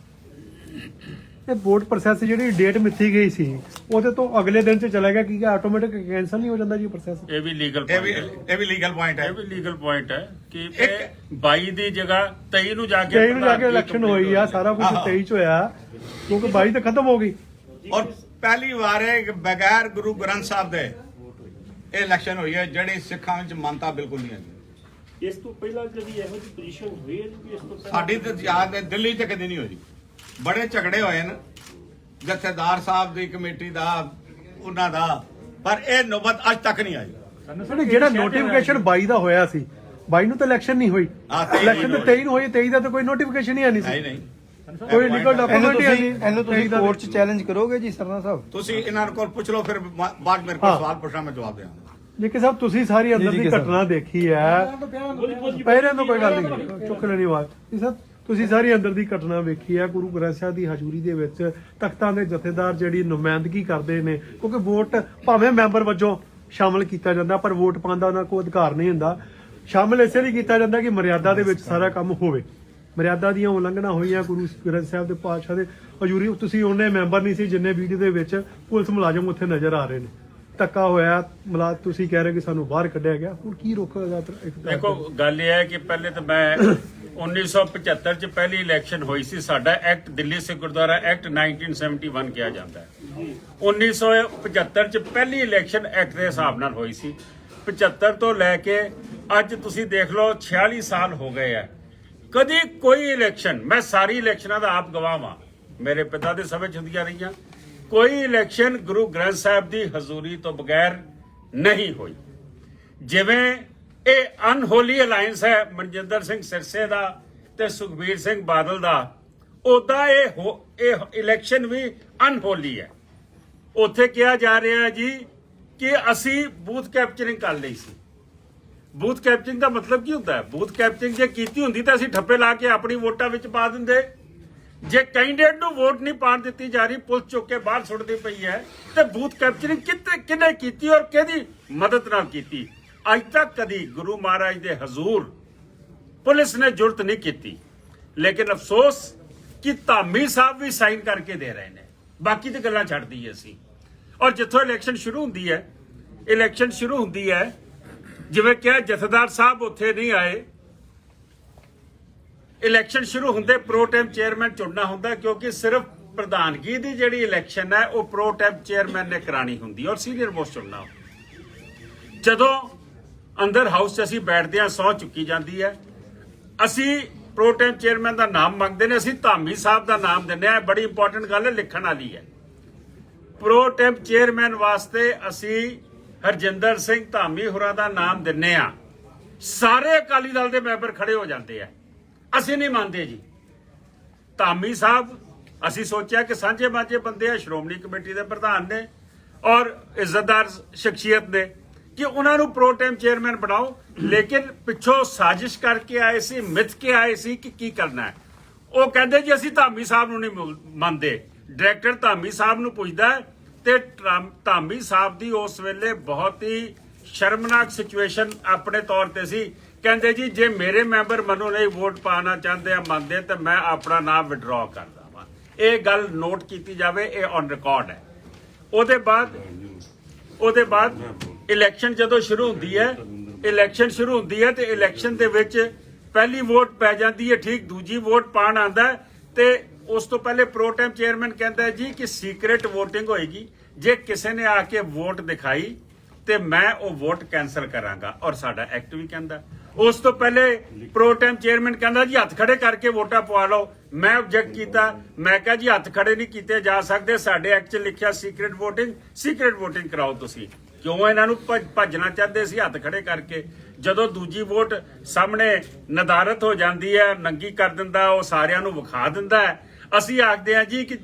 ਇਹ ਵੋਟ ਪ੍ਰੋਸੈਸ ਜਿਹੜੀ ਡੇਟ ਮਿੱਥੀ ਗਈ ਸੀ ਉਹਦੇ ਤੋਂ ਅਗਲੇ ਦਿਨ 'ਚ ਚਲਾ ਗਿਆ, ਕੀ ਆਟੋਮੈਟਿਕ ਕੈਂਸਲ ਨਹੀਂ ਹੋ ਜਾਂਦਾ ਜੀ ਪ੍ਰੋਸੈਸ? ਇਹ ਵੀ ਲੀਗਲ ਇਹ ਵੀ ਲੀਗਲ ਪੁਆਇੰਟ ਹੈ। ਇਹ ਵੀ ਲੀਗਲ ਪੁਆਇੰਟ ਹੈ ਕਿ ਇਹ 22 ਦੀ ਜਗ੍ਹਾ 23 ਨੂੰ ਜਾ ਕੇ ਇਲੈਕਸ਼ਨ ਹੋਈ ਆ, ਸਾਰਾ ਕੁਝ 23 'ਚ ਹੋਇਆ ਕਿਉਂਕਿ 22 ਤਾਂ ਖਤਮ ਹੋ ਗਈ। ਔਰ ਪਹਿਲੀ ਵਾਰ ਇਹ ਬਗੈਰ ਗੁਰੂ ਗ੍ਰੰਥ ਸਾਹਿਬ ਦੇ ਇਹ ਇਲੈਕਸ਼ਨ ਹੋਈ ਹੈ ਜਿਹੜੀ ਸਿੱਖਾਂ ਵਿੱਚ ਮਾਨਤਾ ਬਿਲਕੁਲ ਨਹੀਂ ਹੈ। ਇਸ ਤੋਂ ਪਹਿਲਾਂ ਜਿਹੜੀ ਇਹੋ ਜਿਹੀ ਪੋਜੀਸ਼ਨ ਹੋਈ ਹੈ ਕਿ ਇਸ ਤੋਂ ਸਾਡੀ ਤੇ ਯਾਦ ਹੈ ਦਿੱਲੀ ਤੇ ਕਦੇ ਨਹੀਂ ਹੋਈ। ਬੜੇ ਝਗੜੇ ਹੋਏ ਨੇ ਜਥੇਦਾਰ ਸਾਹਿਬ ਦੀ ਕਮੇਟੀ ਦਾ ਉਹਨਾਂ ਦਾ, ਪਰ ਇਹ ਨੌਬਤ ਅੱਜ ਤੱਕ ਨਹੀਂ ਆਈ। ਜਿਹੜਾ ਨੋਟੀਫਿਕੇਸ਼ਨ 22 ਦਾ ਹੋਇਆ ਸੀ, 22 ਨੂੰ ਤਾਂ ਇਲੈਕਸ਼ਨ ਨਹੀਂ ਹੋਈ। ਇਲੈਕਸ਼ਨ ਤਾਂ 23 ਨੂੰ ਹੋਈ, 23 ਦਾ ਤਾਂ ਕੋਈ ਨੋਟੀਫਿਕੇਸ਼ਨ ਹੀ ਨਹੀਂ ਸੀ। ਨਹੀਂ ਕੋਈ ਲੀਗਲ ਡਾਕੂਮੈਂਟ ਹੀ ਨਹੀਂ। ਇਹਨੂੰ ਤੁਸੀਂ ਕੋਰਟ 'ਚ ਚੈਲੰਜ ਕਰੋਗੇ ਜੀ ਸਰਨਾ ਸਾਹਿਬ? ਤੁਸੀਂ ਇਹਨਾਂ ਕੋਲ ਪੁੱਛ ਲਓ, ਫਿਰ ਬਾਅਦ ਮੇਰੇ ਕੋਲ ਸਵਾਲ ਪੁੱਛਣਾ ਮੈਂ ਜਵਾਬ ਦੇਵਾਂਗਾ। ਜੀ ਕਿ ਸਾਹਿਬ ਤੁਸੀਂ ਸਾਰੀ ਅੰਦਰ ਦੀ ਘਟਨਾ ਦੇਖੀ ਹੈ, ਪਹਿਲਾਂ ਤੋਂ ਕੋਈ ਗੱਲ ਨਹੀਂ ਚੁੱਕ ਲੈਣੀ ਆਵਾਜ਼ ਜੀ ਸਾਹਿਬ। ਤੁਸੀਂ ਸਾਰੀ ਅੰਦਰ ਦੀ ਘਟਨਾ ਵੇਖੀ ਹੈ, ਗੁਰੂ ਗ੍ਰੰਥ ਸਾਹਿਬ ਦੀ ਹਜ਼ੂਰੀ ਦੇ ਵਿੱਚ ਤਖਤਾਂ ਦੇ ਜਥੇਦਾਰ ਜਿਹੜੀ ਨੁਮਾਇੰਦਗੀ ਕਰਦੇ ਨੇ, ਕਿਉਂਕਿ ਵੋਟ ਭਾਵੇਂ ਮੈਂਬਰ ਵਜੋਂ ਸ਼ਾਮਲ ਕੀਤਾ ਜਾਂਦਾ ਪਰ ਵੋਟ ਪਾਉਣ ਦਾ ਉਹਨਾਂ ਕੋਲ ਅਧਿਕਾਰ ਨਹੀਂ ਹੁੰਦਾ। ਸ਼ਾਮਲ ਇਸੇ ਲਈ ਕੀਤਾ ਜਾਂਦਾ ਕਿ ਮਰਿਆਦਾ ਦੇ ਵਿੱਚ ਸਾਰਾ ਕੰਮ ਹੋਵੇ। ਮਰਿਆਦਾ ਦੀਆਂ ਉਲੰਘਣਾ ਹੋਈਆਂ ਗੁਰੂ ਗ੍ਰੰਥ ਸਾਹਿਬ ਦੇ ਪਾਤਸ਼ਾਹ ਦੇ ਹਜ਼ੂਰੀ। ਤੁਸੀਂ ਉਹਨੇ ਮੈਂਬਰ ਨਹੀਂ ਸੀ ਜਿੰਨੇ ਵੀਡੀਓ ਦੇ ਵਿੱਚ ਪੁਲਿਸ ਮੁਲਾਜ਼ਮ ਉੱਥੇ ਨਜ਼ਰ ਆ ਰਹੇ ਨੇ। ਧੱਕਾ ਹੋਇਆ, ਤੁਸੀਂ ਕਹਿ ਰਹੇ ਕਿ ਸਾਨੂੰ ਬਾਹਰ ਕੱਢਿਆ ਗਿਆ। ਹੁਣ ਕੀ ਰੋਕੇਗਾ? ਦੇਖੋ ਗੱਲ ਇਹ ਹੈ ਕਿ ਪਹਿਲੇ ਤਾਂ ਮੈਂ 1975 ਚ ਪਹਿਲੀ ਇਲੈਕਸ਼ਨ ਹੋਈ ਸੀ। ਸਾਡਾ ਐਕਟ ਦਿੱਲੀ ਸਿੱਖ ਗੁਰਦੁਆਰਾ ਐਕਟ 1971 ਕਿਹਾ ਜਾਂਦਾ ਹੈ। 1975 ਚ ਪਹਿਲੀ ਇਲੈਕਸ਼ਨ ਐਕਟ ਦੇ ਹਿਸਾਬ ਨਾਲ ਹੋਈ ਸੀ। 75 ਤੋਂ ਲੈ ਕੇ ਅੱਜ ਤੁਸੀਂ ਦੇਖ ਲਓ 46 ਸਾਲ ਹੋ ਗਏ ਆ, ਕਦੀ ਕੋਈ ਇਲੈਕਸ਼ਨ, ਮੈਂ ਸਾਰੀ ਇਲੈਕਸ਼ਨਾਂ ਦਾ ਆਪ ਗਵਾਹ ਹਾਂ, ਮੇਰੇ ਪਿਤਾ ਦੇ ਸਮੇਂ ਚ ਹੁੰਦੀਆਂ ਰਹੀਆਂ, ਕੋਈ ਇਲੈਕਸ਼ਨ ਗੁਰੂ ਗ੍ਰੰਥ ਸਾਹਿਬ ਦੀ ਹਜ਼ੂਰੀ ਤੋਂ ਬਗੈਰ ਨਹੀਂ ਹੋਈ। ਜਿਵੇਂ ਇਹ ਅਨਹੋਲੀ ਅਲਾਈਅੰਸ ਹੈ ਮਨਜਿੰਦਰ ਸਿੰਘ ਸਿਰਸੇ ਦਾ ਤੇ ਸੁਖਬੀਰ ਸਿੰਘ ਬਾਦਲ ਦਾ, ਉਦਾਂ ਇਹ ਇਲੈਕਸ਼ਨ ਵੀ ਅਨਹੋਲੀ ਹੈ। ਉੱਥੇ ਕਿਹਾ ਜਾ ਰਿਹਾ ਜੀ ਕਿ ਅਸੀਂ ਬੂਥ ਕੈਪਚਰਿੰਗ ਕਰ ਲਈ ਸੀ। ਬੂਥ ਕੈਪਚਰਿੰਗ ਦਾ ਮਤਲਬ ਕੀ ਹੁੰਦਾ ਹੈ? ਬੂਥ ਕੈਪਚਰਿੰਗ ਜੇ ਕੀਤੀ ਹੁੰਦੀ ਤਾਂ ਅਸੀਂ ਠੱਪੇ ਲਾ ਕੇ ਆਪਣੀ ਵੋਟਾਂ ਵਿੱਚ ਪਾ ਦਿੰਦੇ। ਜੇ ਕੈਂਡੀਡੇਟ ਨੂੰ ਵੋਟ ਨਹੀਂ ਪਾਣ ਦਿੱਤੀ ਜਾ ਰਹੀ, ਪੁਲਿਸ ਚੁੱਕ ਕੇ ਬਾਹਰ ਸੁੱਟਦੀ ਪਈ ਹੈ, ਤੇ ਬੂਥ ਕੈਪਚਰਿੰਗ ਕਿਹਨੇ ਕੀਤੀ ਔਰ ਕਿਹਦੀ ਮਦਦ ਨਾਲ ਕੀਤੀ? ਅੱਜ ਤੱਕ ਕਦੀ ਗੁਰੂ ਮਹਾਰਾਜ ਦੇ ਹਜ਼ੂਰ ਪੁਲਿਸ ਨੇ ਜੁਰਤ ਨਹੀਂ ਕੀਤੀ। ਲੇਕਿਨ ਅਫਸੋਸ ਕਿ ਧਾਮੀ ਸਾਹਿਬ ਵੀ ਸਾਈਨ ਕਰਕੇ ਦੇ ਰਹੇ ਨੇ, ਬਾਕੀ ਤੇ ਗੱਲਾਂ ਛੱਡ ਦਈਏ ਅਸੀਂ। ਔਰ ਜਿੱਥੋਂ ਇਲੈਕਸ਼ਨ ਸ਼ੁਰੂ ਹੁੰਦੀ ਹੈ, ਜਿਵੇਂ ਕਿਹਾ ਜਥੇਦਾਰ ਸਾਹਿਬ ਉੱਥੇ ਨਹੀਂ ਆਏ। ਇਲੈਕਸ਼ਨ ਸ਼ੁਰੂ ਹੁੰਦੇ ਪ੍ਰੋ ਟਾਈਮ ਚੇਅਰਮੈਨ ਚੁਣਨਾ ਹੁੰਦਾ, ਕਿਉਂਕਿ ਸਿਰਫ ਪ੍ਰਧਾਨਗੀ ਦੀ ਜਿਹੜੀ ਇਲੈਕਸ਼ਨ ਹੈ ਉਹ ਪ੍ਰੋ ਟਾਈਮ ਚੇਅਰਮੈਨ ਨੇ ਕਰਾਣੀ ਹੁੰਦੀ ਔਰ ਸੀਨੀਅਰ ਮੋਸਟ ਚੁਣਨਾ। ਜਦੋਂ ਅੰਦਰ ਹਾਊਸ 'ਚ ਅਸੀਂ ਬੈਠਦੇ ਹਾਂ, ਸਹੁੰ ਚੁੱਕੀ ਜਾਂਦੀ ਹੈ, ਅਸੀਂ ਪ੍ਰੋ ਟਾਈਮ ਚੇਅਰਮੈਨ ਦਾ ਨਾਮ ਮੰਗਦੇ ਨੇ, ਅਸੀਂ ਧਾਮੀ ਸਾਹਿਬ ਦਾ ਨਾਮ ਦਿੰਦੇ ਹਾਂ। ਬੜੀ ਇੰਪੋਰਟੈਂਟ ਗੱਲ ਹੈ, ਲਿਖਣ ਵਾਲੀ ਹੈ। ਪ੍ਰੋ ਟਾਈਮ ਚੇਅਰਮੈਨ ਵਾਸਤੇ ਅਸੀਂ ਹਰਜਿੰਦਰ ਸਿੰਘ ਧਾਮੀ ਹੋਰਾਂ ਦਾ ਨਾਮ ਦਿੰਨੇ ਆ। ਸਾਰੇ ਅਕਾਲੀ ਦਲ ਦੇ ਮੈਂਬਰ ਖੜੇ ਹੋ ਜਾਂਦੇ ਆ, ਅਸੀਂ ਨਹੀਂ ਮੰਨਦੇ ਜੀ। ਧਾਮੀ ਸਾਹਿਬ ਅਸੀਂ ਸੋਚਿਆ ਕਿ ਸਾਂਝੇ ਮਾਝੇ ਬੰਦੇ ਆ, ਸ਼੍ਰੋਮਣੀ ਕਮੇਟੀ ਦੇ ਪ੍ਰਧਾਨ ਨੇ ਔਰ ਇੱਜ਼ਤਦਾਰ ਸ਼ਖਸੀਅਤ ਨੇ, ਕਿ ਉਹਨਾਂ ਨੂੰ ਪ੍ਰੋ ਟਾਈਮ ਚੇਅਰਮੈਨ ਬਣਾਓ। ਲੇਕਿਨ ਪਿੱਛੋਂ ਸਾਜ਼ਿਸ਼ ਕਰਕੇ ਆਏ ਸੀ, ਮਿੱਥ ਕੇ ਆਏ ਸੀ ਕਿ ਕੀ ਕਰਨਾ ਹੈ। ਉਹ ਕਹਿੰਦੇ ਜੀ ਅਸੀਂ ਧਾਮੀ ਸਾਹਿਬ ਨੂੰ ਨਹੀਂ ਮੰਨਦੇ। ਡਾਇਰੈਕਟਰ ਧਾਮੀ ਸਾਹਿਬ ਨੂੰ ਪੁੱਛਦਾ ਤੇ ਧਾਮੀ ਸਾਹਿਬ ਦੀ ਉਸ ਵੇਲੇ ਬਹੁਤ ਹੀ ਸ਼ਰਮਨਾਕ ਸਿਚੁਏਸ਼ਨ ਆਪਣੇ ਤੌਰ ਤੇ ਸੀ। ਕਹਿੰਦੇ ਜੀ ਜੇ ਮੇਰੇ ਮੈਂਬਰ ਮੈਨੂੰ ਨਹੀਂ ਵੋਟ ਪਾਣਾ ਚਾਹੁੰਦੇ ਆ, ਮੰਨਦੇ, ਤਾਂ ਮੈਂ ਆਪਣਾ ਨਾਮ ਵਿਡਰਾ ਕਰਦਾ ਵਾਂ। ਇਹ ਗੱਲ ਨੋਟ ਕੀਤੀ ਜਾਵੇ, ਇਹ ਔਨ ਰਿਕਾਰਡ ਹੈ। ਉਹਦੇ ਬਾਅਦ ਇਲੈਕਸ਼ਨ ਜਦੋਂ ਸ਼ੁਰੂ ਹੁੰਦੀ ਹੈ ਤੇ ਇਲੈਕਸ਼ਨ ਦੇ ਵਿੱਚ ਪਹਿਲੀ ਵੋਟ ਪੈ ਜਾਂਦੀ ਹੈ, ਠੀਕ, ਦੂਜੀ ਵੋਟ ਪਾਣ ਆਂਦਾ ਤੇ ਉਸ ਤੋਂ ਪਹਿਲੇ ਪ੍ਰੋ ਟਾਈਮ ਚੇਅਰਮੈਨ ਕਹਿੰਦਾ ਹੈ ਜੀ ਕਿ ਸੀਕ੍ਰੇਟ ਵੋਟਿੰਗ ਹੋਏਗੀ, ਜੇ ਕਿਸੇ ਨੇ ਆ ਕੇ ਵੋਟ ਦਿਖਾਈ ਤੇ ਮੈਂ ਉਹ ਵੋਟ ਕੈਨਸਲ ਕਰਾਂਗਾ। ਔਰ ਸਾਡਾ ਐਕਟ ਵੀ ਕਹਿੰਦਾ। ਉਸ ਤੋਂ ਪਹਿਲੇ ਪ੍ਰੋ ਟਾਈਮ ਚੇਅਰਮੈਨ ਕਹਿੰਦਾ ਜੀ ਹੱਥ ਖੜੇ ਕਰਕੇ ਵੋਟਾਂ ਪਵਾ ਲਓ। ਮੈਂ ਆਬਜੈਕਟ ਕੀਤਾ, ਮੈਂ ਕਿਹਾ ਜੀ ਹੱਥ ਖੜੇ ਨਹੀਂ ਕੀਤੇ ਜਾ ਸਕਦੇ, ਸਾਡੇ ਐਕਟ 'ਚ ਲਿਖਿਆ ਸੀਕ੍ਰੇਟ ਵੋਟਿੰਗ ਕਰਾਓ। ਤੁਸੀਂ ਕਿਉਂ ਇਹਨਾਂ ਨੂੰ ਭੱਜਣਾ ਚਾਹਦੇ ਸੀ ਹੱਥ ਖੜੇ ਕਰਕੇ? ਜਦੋਂ ਦੂਜੀ ਵੋਟ ਸਾਹਮਣੇ ਨਦਾਰਤ ਹੋ ਜਾਂਦੀ ਹੈ, ਨੰਗੀ ਕਰ ਦਿੰਦਾ, ਉਹ ਸਾਰਿਆਂ ਨੂੰ ਵਿਖਾ ਦਿੰਦਾ ਹੈ। ਅਸੀਂ ਆਖਦੇ ਹਾਂ ਜੀ ਕਿ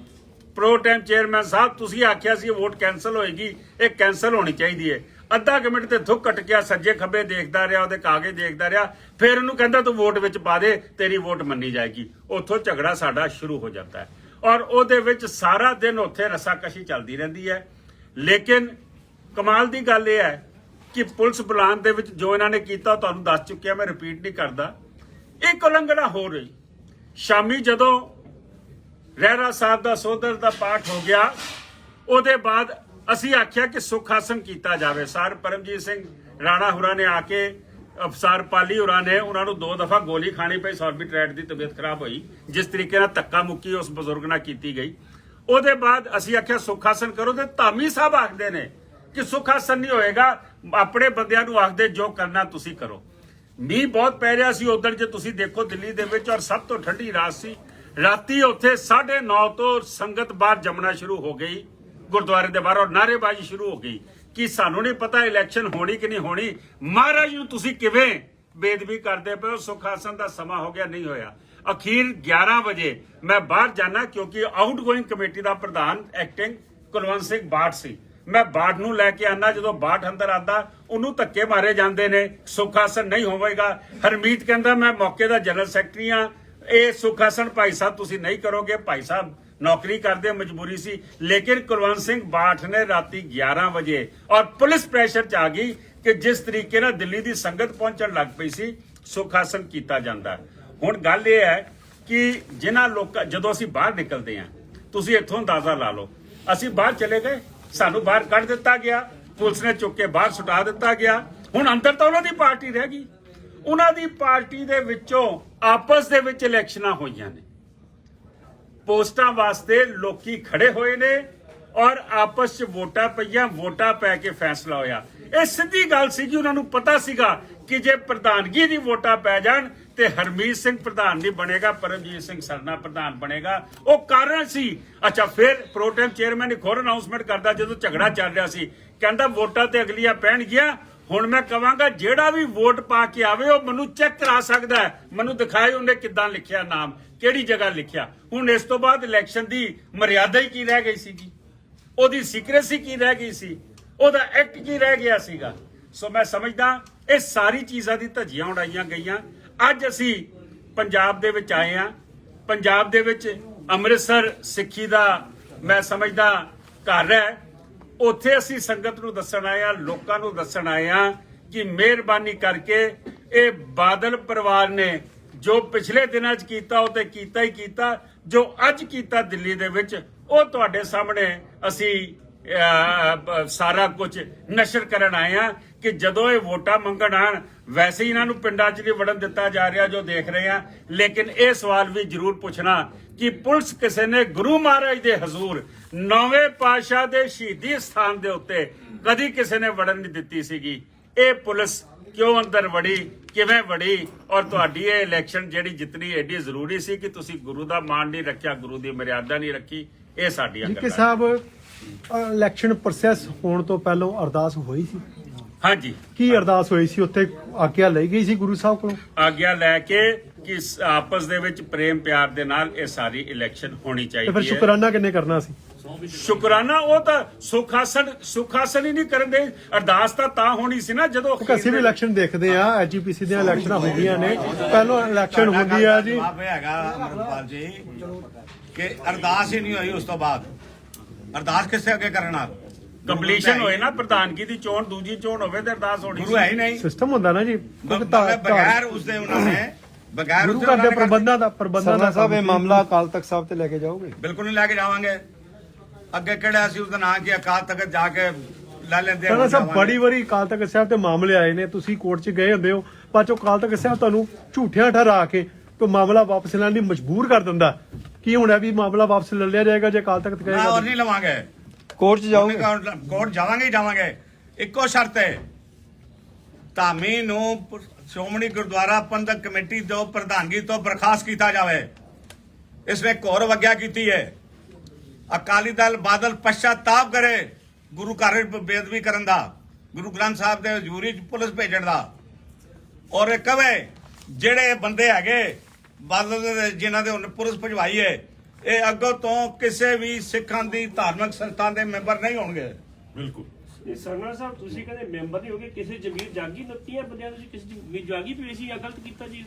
ਪ੍ਰੋ ਟਾਈਮ ਚੇਅਰਮੈਨ ਸਾਹਿਬ, ਤੁਸੀਂ ਆਖਿਆ ਸੀ ਵੋਟ ਕੈਨਸਲ ਹੋਏਗੀ, ਇਹ ਕੈਨਸਲ ਹੋਣੀ ਚਾਹੀਦੀ ਹੈ। ਅੱਧਾ ਕੁ ਮਿੰਟ ਤੇ ਥੁੱਕ ਕੱਟ ਗਿਆ, ਸੱਜੇ ਖੱਬੇ ਦੇਖਦਾ ਰਿਹਾ, ਉਹਦੇ ਕਾਗਜ਼ ਦੇਖਦਾ ਰਿਹਾ, ਫਿਰ ਉਹਨੂੰ ਕਹਿੰਦਾ ਤੂੰ ਵੋਟ ਵਿੱਚ ਪਾ ਦੇ, ਤੇਰੀ ਵੋਟ ਮੰਨੀ ਜਾਏਗੀ। ਉੱਥੋਂ ਝਗੜਾ ਸਾਡਾ ਸ਼ੁਰੂ ਹੋ ਜਾਂਦਾ ਹੈ ਔਰ ਉਹਦੇ ਵਿੱਚ ਸਾਰਾ ਦਿਨ ਉੱਥੇ ਰੱਸਾਕਸ਼ੀ ਚੱਲਦੀ ਰਹਿੰਦੀ ਹੈ। ਲੇਕਿਨ ਕਮਾਲ ਦੀ ਗੱਲ ਇਹ ਹੈ ਕਿ ਪੁਲਿਸ ਬੁਲਾਉਣ ਦੇ ਵਿੱਚ ਜੋ ਇਹਨਾਂ ਨੇ ਕੀਤਾ ਤੁਹਾਨੂੰ ਦੱਸ ਚੁੱਕਿਆ, ਮੈਂ ਰਿਪੀਟ ਨਹੀਂ ਕਰਦਾ। ਇੱਕ ਉਲੰਘਣਾ ਹੋ ਰਹੀ। ਸ਼ਾਮੀ ਜਦੋਂ ਰਹਿਰਾ ਸਾਹਿਬ ਦਾ ਸੋਧਰ ਦਾ ਪਾਠ ਹੋ ਗਿਆ, ਉਹਦੇ ਬਾਅਦ ਅਸੀਂ ਆਖਿਆ ਕਿ ਸੁੱਖ ਆਸਨ ਕੀਤਾ ਜਾਵੇ। ਸਰ ਪਰਮਜੀਤ ਸਿੰਘ ਰਾਣਾ ਹੁਰਾਂ ਨੇ ਆ ਕੇ, ਅਫਸਰ ਪਾਲੀ ਹੁਰਾਂ ਨੇ, ਉਹਨਾਂ ਨੂੰ 2 ਦਫਾ ਗੋਲੀ ਖਾਣੀ ਪਈ, ਸੌਰਬਿਟਰੇਟ ਦੀ ਤਬੀਅਤ ਖਰਾਬ ਹੋਈ। ਜਿਸ ਤਰੀਕੇ ਨਾਲ ਧੱਕਾ ਮੁੱਕੀ ਉਸ ਬਜ਼ੁਰਗ ਨਾਲ ਕੀਤੀ ਗਈ, ਉਹਦੇ ਬਾਅਦ ਅਸੀਂ ਆਖਿਆ ਸੁੱਖ ਆਸਨ ਕਰੋ, ਤੇ ਧਾਮੀ ਸਾਹਿਬ ਆਖਦੇ ਨੇ ਕਿ ਸੁੱਖ ਆਸਨ ਨਹੀਂ ਹੋਏਗਾ, ਆਪਣੇ ਬੰਦਿਆਂ ਨੂੰ ਆਖਦੇ ਜੋ ਕਰਨਾ ਤੁਸੀਂ ਕਰੋ। ਮੀਂਹ ਬਹੁਤ ਪੈ ਰਿਹਾ ਸੀ ਉਧਰ, ਜੇ ਤੁਸੀਂ ਦੇਖੋ ਦਿੱਲੀ ਦੇ ਵਿੱਚ, ਔਰ ਸਭ ਤੋਂ ਠੰਡੀ ਰਾਤ ਸੀ। ਰਾਤੀ ਉੱਥੇ 9:30 ਤੋਂ ਸੰਗਤ ਬਾਹਰ ਜੰਮਣਾ ਸ਼ੁਰੂ ਹੋ ਗਈ ਗੁਰਦੁਆਰੇ ਦੇ ਬਾਹਰ, ਔਰ ਨਾਅਰੇਬਾਜ਼ੀ ਸ਼ੁਰੂ ਹੋ ਗਈ ਕਿ ਸਾਨੂੰ ਨਹੀਂ ਪਤਾ ਇਲੈਕਸ਼ਨ ਹੋਣੀ ਕਿ ਨਹੀਂ ਹੋਣੀ, ਮਹਾਰਾਜ ਨੂੰ ਤੁਸੀਂ ਕਿਵੇਂ ਬੇਦਬੀ ਕਰਦੇ ਪਏ ਹੋ, ਸੁੱਖ ਆਸਨ ਦਾ ਸਮਾਂ ਹੋ ਗਿਆ, ਨਹੀਂ ਹੋਇਆ। ਅਖੀਰ 11 ਵਜੇ ਮੈਂ ਬਾਹਰ ਜਾਣਾ, ਕਿਉਂਕਿ ਆਊਟਗੋਇੰਗ ਕਮੇਟੀ ਦਾ ਪ੍ਰਧਾਨ ਐਕਟਿੰਗ ਕੁਲਵੰਤ ਸਿੰਘ ਬਾਠ ਸੀ। ਮੈਂ ਬਾਠ ਨੂੰ ਲੈ ਕੇ ਆਨਾ, ਜਦੋਂ ਬਾਠ ਅੰਦਰ ਆਂਦਾ ਉਹਨੂੰ ਧੱਕੇ ਮਾਰੇ ਜਾਂਦੇ ਨੇ, ਸੁੱਖ ਆਸਨ ਨਹੀਂ ਹੋਵੇਗਾ। ਹਰਮੀਤ ਕਹਿੰਦਾ ਮੈਂ ਮੌਕੇ ਦਾ ਜਨਰਲ ਸੈਕਟਰੀ ਆ, ਇਹ ਸੁੱਖ ਆਸਨ ਭਾਈ ਸਾਹਿਬ ਤੁਸੀਂ ਨਹੀਂ ਕਰੋਗੇ। ਭਾਈ ਸਾਹਿਬ ਨੌਕਰੀ ਕਰਦੇ, ਮਜਬੂਰੀ ਸੀ। ਲੇਕਿਨ ਕੁਲਵੰਤ ਸਿੰਘ ਬਾਠ ਨੇ ਰਾਤੀ 11 ਵਜੇ, ਔਰ ਪੁਲਿਸ ਪ੍ਰੈਸ਼ਰ 'ਚ ਆ ਗਈ ਕਿ ਜਿਸ ਤਰੀਕੇ ਨਾਲ ਦਿੱਲੀ ਦੀ ਸੰਗਤ ਪਹੁੰਚਣ ਲੱਗ ਪਈ ਸੀ, ਸੁੱਖ ਆਸਨ ਕੀਤਾ ਜਾਂਦਾ। ਹੁਣ ਗੱਲ ਇਹ ਹੈ ਕਿ ਜਿਨ੍ਹਾਂ ਲੋਕਾਂ, ਜਦੋਂ ਅਸੀਂ ਬਾਹਰ ਨਿਕਲਦੇ ਹਾਂ, ਤੁਸੀਂ ਇੱਥੋਂ ਅੰਦਾਜ਼ਾ ਲਾ ਲਓ, ਅਸੀਂ ਬਾਹਰ ਚਲੇ ਗਏ, ਸਾਨੂੰ ਬਾਹਰ ਕੱਢ ਦਿੱਤਾ ਗਿਆ, ਪੁਲਿਸ ਨੇ ਚੁੱਕ ਕੇ ਬਾਹਰ ਸੁਟਾ ਦਿੱਤਾ ਗਿਆ। ਹੁਣ ਅੰਦਰ ਤਾਂ ਉਹਨਾਂ ਦੀ ਪਾਰਟੀ ਰਹਿ ਗਈ। ਉਹਨਾਂ ਦੀ ਪਾਰਟੀ ਦੇ ਵਿੱਚੋਂ ਆਪਸ ਦੇ ਵਿੱਚ ਇਲੈਕਸ਼ਨਾਂ ਹੋਈਆਂ ਨੇ, ਪੋਸਟਾਂ ਵਾਸਤੇ ਲੋਕੀ ਖੜੇ ਹੋਏ ਨੇ, ਔਰ ਆਪਸ 'ਚ ਵੋਟਾਂ ਪਈਆਂ, ਵੋਟਾਂ ਪੈ ਕੇ ਫੈਸਲਾ ਹੋਇਆ। ਇਹ ਸਿੱਧੀ ਗੱਲ ਸੀ ਕਿ ਉਹਨਾਂ ਨੂੰ ਪਤਾ ਸੀਗਾ ਕਿ ਜੇ ਪ੍ਰਧਾਨਗੀ ਦੀ ਵੋਟਾਂ ਪੈ ਜਾਣ ਤੇ ਹਰਮੀਤ ਸਿੰਘ ਪ੍ਰਧਾਨ ਨਹੀਂ ਬਣੇਗਾ, ਪਰਮਜੀਤ ਸਿੰਘ ਸਰਨਾ ਪ੍ਰਧਾਨ ਬਣੇਗਾ। ਉਹ ਕਾਰਨ ਸੀ। ਅੱਛਾ, ਫਿਰ ਪ੍ਰੋ ਟਾਈਮ ਚੇਅਰਮੈਨ ਇੱਕ ਹੋਰ ਅਨਾਉਂਸਮੈਂਟ ਕਰਦਾ ਜਦੋਂ ਝਗੜਾ ਚੱਲ ਰਿਹਾ ਸੀ, ਕਹਿੰਦਾ ਵੋਟਾਂ ਤੇ ਅਗਲੀਆਂ ਪੈਣਗੀਆਂ, ਹੁਣ ਮੈਂ ਕਵਾਂਗਾ ਜਿਹੜਾ ਵੀ ਵੋਟ ਪਾ ਕੇ ਆਵੇ ਉਹ ਮੈਨੂੰ ਚੈੱਕ ਕਰਾ ਸਕਦਾ ਹੈ, ਮੈਨੂੰ ਦਿਖਾਏ ਉਹਨੇ ਕਿੱਦਾਂ ਲਿਖਿਆ ਨਾਮ, ਕਿਹੜੀ ਜਗ੍ਹਾ ਲਿਖਿਆ। ਹੁਣ ਇਸ ਤੋਂ ਬਾਅਦ ਇਲੈਕਸ਼ਨ ਦੀ ਮਰਿਆਦਾ ਹੀ ਕੀ ਰਹਿ ਗਈ ਸੀਗੀ, ਉਹਦੀ ਸੀਕ੍ਰੇਸੀ ਕੀ ਰਹਿ ਗਈ ਸੀ। ਉਹਦਾ ਐਕਟ ਕੀ ਰਹਿ ਗਿਆ ਸੀਗਾ। ਸੋ ਮੈਂ ਸਮਝਦਾ ਇਹ ਸਾਰੀ ਚੀਜ਼ਾਂ ਦੀ ਧੱਜੀਆਂ ਉਡਾਈਆਂ ਗਈਆਂ। ਅੱਜ ਅਸੀਂ ਪੰਜਾਬ ਦੇ ਵਿੱਚ ਆਏ ਆ। ਪੰਜਾਬ ਦੇ ਵਿੱਚ ਅੰਮ੍ਰਿਤਸਰ ਸਿੱਖੀ ਦਾ ਮੈਂ ਸਮਝਦਾ ਘਰ ਹੈ। ਉੱਥੇ ਅਸੀਂ ਸੰਗਤ ਨੂੰ ਦੱਸਣ ਆਏ ਆ, ਲੋਕਾਂ ਨੂੰ ਦੱਸਣ ਆਏ ਆ ਕਿ ਮਿਹਰਬਾਨੀ ਕਰਕੇ ਇਹ ਬਾਦਲ ਪਰਿਵਾਰ ਨੇ ਜੋ ਪਿਛਲੇ ਦਿਨਾਂ 'ਚ ਕੀਤਾ ਉਹ ਤੇ ਕੀਤਾ ਹੀ ਕੀਤਾ, ਜੋ ਅੱਜ ਕੀਤਾ ਦਿੱਲੀ ਦੇ ਵਿੱਚ ਉਹ ਤੁਹਾਡੇ ਸਾਹਮਣੇ ਅਸੀਂ ਸਾਰਾ ਕੁਝ ਨਸ਼ਰ ਕਰਨ ਆਏ ਆ ਕਿ ਜਦੋਂ ਇਹ ਵੋਟਾਂ ਮੰਗਣ ਆਣ ਵੈਸੇ ਹੀ ਇਹਨਾਂ ਨੂੰ ਪਿੰਡਾਂ 'ਚ ਨਹੀਂ ਵੜਨ ਦਿੱਤਾ ਜਾ ਰਿਹਾ ਜੋ ਦੇਖ ਰਹੇ ਆ। ਲੇਕਿਨ ਇਹ ਸਵਾਲ ਵੀ ਜ਼ਰੂਰ ਪੁੱਛਣਾ ਕਿ ਪੁਲਿਸ ਕਿਸੇ ਨੇ ਗੁਰੂ ਮਹਾਰਾਜ ਦੇ ਹਜ਼ੂਰ 9ਵੇਂ ਪਾਤਸ਼ਾਹ ਦੇ ਸ਼ਹੀਦੀ ਸਥਾਨ ਦੇ ਉੱਤੇ ਕਦੀ ਕਿਸੇ ਨੇ ਵੜਨ ਨਹੀਂ ਦਿੱਤੀ ਸੀਗੀ। ਇਹ ਪੁਲਿਸ ਕਿਉਂ ਅੰਦਰ ਵੜੀ, ਕਿਵੇਂ ਵੜੀ, ਔਰ ਤੁਹਾਡੀ ਇਹ ਇਲੈਕਸ਼ਨ ਜਿਹੜੀ ਜਿੱਤਣੀ ਐਡੀ ਜ਼ਰੂਰੀ ਸੀ ਕਿ ਤੁਸੀਂ ਗੁਰੂ ਦਾ ਮਾਣ ਨਹੀਂ ਰੱਖਿਆ, ਗੁਰੂ ਦੀ ਮਰਿਆਦਾ ਨਹੀਂ ਰੱਖੀ। ਇਹ ਸਾਡੀਆਂ ਜੀ ਕਿ ਗੱਲਾਂ। ਸਾਹਿਬ ਇਲੈਕਸ਼ਨ ਪ੍ਰੋਸੈਸ ਹੋਣ ਤੋਂ ਪਹਿਲਾਂ ਅਰਦਾਸ ਹੋਈ ਸੀ। ਹਾਂਜੀ, ਕੀ ਅਰਦਾਸ ਹੋਈ ਸੀ? ਉੱਥੇ ਆਗਿਆ ਲਈ ਗਈ ਸੀ ਗੁਰੂ ਸਾਹਿਬ ਕੋਲੋਂ? ਆਗਿਆ ਲੈ ਕੇ ਕਿ ਆਪਸ ਦੇ ਵਿੱਚ ਪ੍ਰੇਮ ਪਿਆਰ ਦੇ ਨਾਲ ਇਹ ਸਾਰੀ ਇਲੈਕਸ਼ਨ ਹੋਣੀ ਤੇ ਫਿਰ ਚਾਹੀਦੀ ਹੈ। ਸ਼ੁਕਰਾਨਾ ਕਿੰਨੇ ਕਰਨਾ ਸੀ? ਸ਼ੁਕਰਾਨਾ ਉਹ ਤਾਂ ਸੁਖਾਸਨ ਹੀ ਨਹੀਂ ਕਰਨ ਦੇ। ਅਰਦਾਸ ਤਾਂ ਹੋਣੀ ਸੀ ਨਾ ਜਦੋਂ ਅਸੀਂ ਵੀ ਇਲੈਕਸ਼ਨ ਦੇਖਦੇ ਆ, ਐਜੀਪੀਸੀ ਦੀਆਂ ਇਲੈਕਸ਼ਨਾਂ ਹੁੰਦੀਆਂ ਨੇ, ਪਹਿਲਾਂ ਇਲੈਕਸ਼ਨ ਹੁੰਦੀ ਆ ਜੀ। ਜਵਾਬ ਇਹ ਹੈਗਾ ਅਮਰਪਾਲ ਜੀ ਕਿ ਅਰਦਾਸ ਹੀ ਨਹੀਂ ਹੋਈ। ਉਸ ਤੋਂ ਬਾਅਦ ਅਰਦਾਸ ਕਿਸੇ ਅੱਗੇ ਕਰਨਾ? ਕੰਪਲੀਸ਼ਨ ਹੋਏ ਨਾ, ਪ੍ਰਧਾਨਗੀ ਦੀ ਚੋਣ, ਦੂਜੀ ਚੋਣ ਹੋਵੇ ਤੇ ਅਰਦਾਸ ਹੋਣੀ ਗੁਰੂ ਹੈ ਹੀ ਨਹੀਂ। ਸਿਸਟਮ ਹੁੰਦਾ ਨਾ ਜੀ। ਬਗੈਰ ਉਸਦੇ ਉਹਨਾਂ ਨੇ ਬਗੈਰ ਗੁਰੂ ਉਸਦੇ ਘਰ ਉਹਨਾਂ ਦੇ ਨੇ ਪ੍ਰਬੰਧਾਂ ਦਾ ਸਰਨਾ ਸਾਹਿਬ ਇਹ ਮਾਮਲਾ ਅਕਾਲ ਤਖਤ ਸਾਹਿਬ ਤੇ ਲੈ ਕੇ ਜਾਓਗੇ? ਬਿਲਕੁਲ ਨਹੀਂ ਲੈ ਕੇ ਜਾਵਾਂਗੇ। ਅੱਗੇ ਕਿਹੜਾ ਅਸੀਂ ਉਸਦਾ ਨਾਂ ਕੀ ਅਕਾਲ ਤਖਤ ਜਾ ਕੇ ਲੈ ਲੈਂਦੇ ਸਰਨਾ ਸਾਹਿਬ ਬੜੀ ਵਾਰੀ ਅਕਾਲ ਤਖਤ ਸਾਹਿਬ ਤੇ ਮਾਮਲੇ ਆਏ ਨੇ, ਤੁਸੀਂ ਕੋਰਟ 'ਚ ਗਏ ਹੁੰਦੇ ਹੋ, ਬਾਅਦ ਚੋਂ ਅਕਾਲ ਤਖਤ ਸਾਹਿਬ ਤੁਹਾਨੂੰ ਝੂਠਿਆਂ ਠਹਿਰਾ ਕੇ ਕੋਈ ਮਾਮਲਾ ਵਾਪਸ ਲੈਣ ਲਈ ਮਜਬੂਰ ਕਰ ਦਿੰਦਾ। ਕੀ ਹੁਣ ਇਹ ਵੀ ਮਾਮਲਾ ਵਾਪਸ ਲੈ ਲਿਆ ਜਾਏਗਾ ਜੇ ਅਕਾਲ ਤਖਤ ਨਾ ਕਹੇਗਾ? ਔਰ ਨਹੀਂ ਲਵਾਂਗੇ। ਕੋਰਟ 'ਚ ਜਾਓਗੇ? ਕੋਰਟ ਜਾਵਾਂਗੇ ਹੀ ਜਾਵਾਂਗੇ। ਇੱਕੋ ਸ਼ਰਤ ਹੈ, ਧਾਮੀ ਨੂੰ ਸ਼੍ਰੋਮਣੀ ਗੁਰਦੁਆਰਾ ਪ੍ਰਬੰਧਕ ਕਮੇਟੀ ਤੋਂ ਪ੍ਰਧਾਨਗੀ ਤੋਂ ਬਰਖਾਸਤ ਕੀਤਾ ਜਾਵੇ। ਇਸਨੇ ਘੋਰ ਵਗਿਆ ਕੀਤੀ ਹੈ। ਅਕਾਲੀ ਦਲ ਬਾਦਲ ਪਛਤਾਪ ਕਰੇ ਗੁਰੂ ਘਰ ਵਿੱਚ ਬੇਅਦਬੀ ਕਰਨ ਦਾ, ਗੁਰੂ ਗ੍ਰੰਥ ਸਾਹਿਬ ਦੇ ਹਜ਼ੂਰੀ 'ਚ ਪੁਲਿਸ ਭੇਜਣ ਦਾ, ਔਰ ਇਹ ਕਵੇ ਜਿਹੜੇ ਬੰਦੇ ਹੈਗੇ ਬਾਦਲ ਦੇ ਜਿਨ੍ਹਾਂ ਦੇ ਹੁਣ ਪੁਲਿਸ ਭਜਵਾਈ ਹੈ ਇਹ ਅੱਗੋਂ ਤੋਂ ਕਿਸੇ ਵੀ ਸਿੱਖਾਂ ਦੀ ਧਾਰਮਿਕ ਸੰਸਥਾ ਦੇ ਮੈਂਬਰ ਨਹੀਂ ਹੋਣਗੇ। ਬਿਲਕੁਲ। ਇਹ ਸਰਨਾ ਸਾਹਿਬ ਤੁਸੀਂ ਕਹਿੰਦੇ ਮੈਂਬਰ ਨਹੀਂ ਹੋਗੇ, ਕਿਸੇ ਜ਼ਮੀਰ ਜਾਗੀ ਦਿੱਤੀ ਹੈ ਬੰਦਿਆਂ ਨੂੰ, ਕਿਸੇ ਜ਼ਮੀਰ ਜਾਗੀ ਪਈ ਸੀ ਜਾਂ ਗਲਤ ਕੀਤਾ ਜੀ?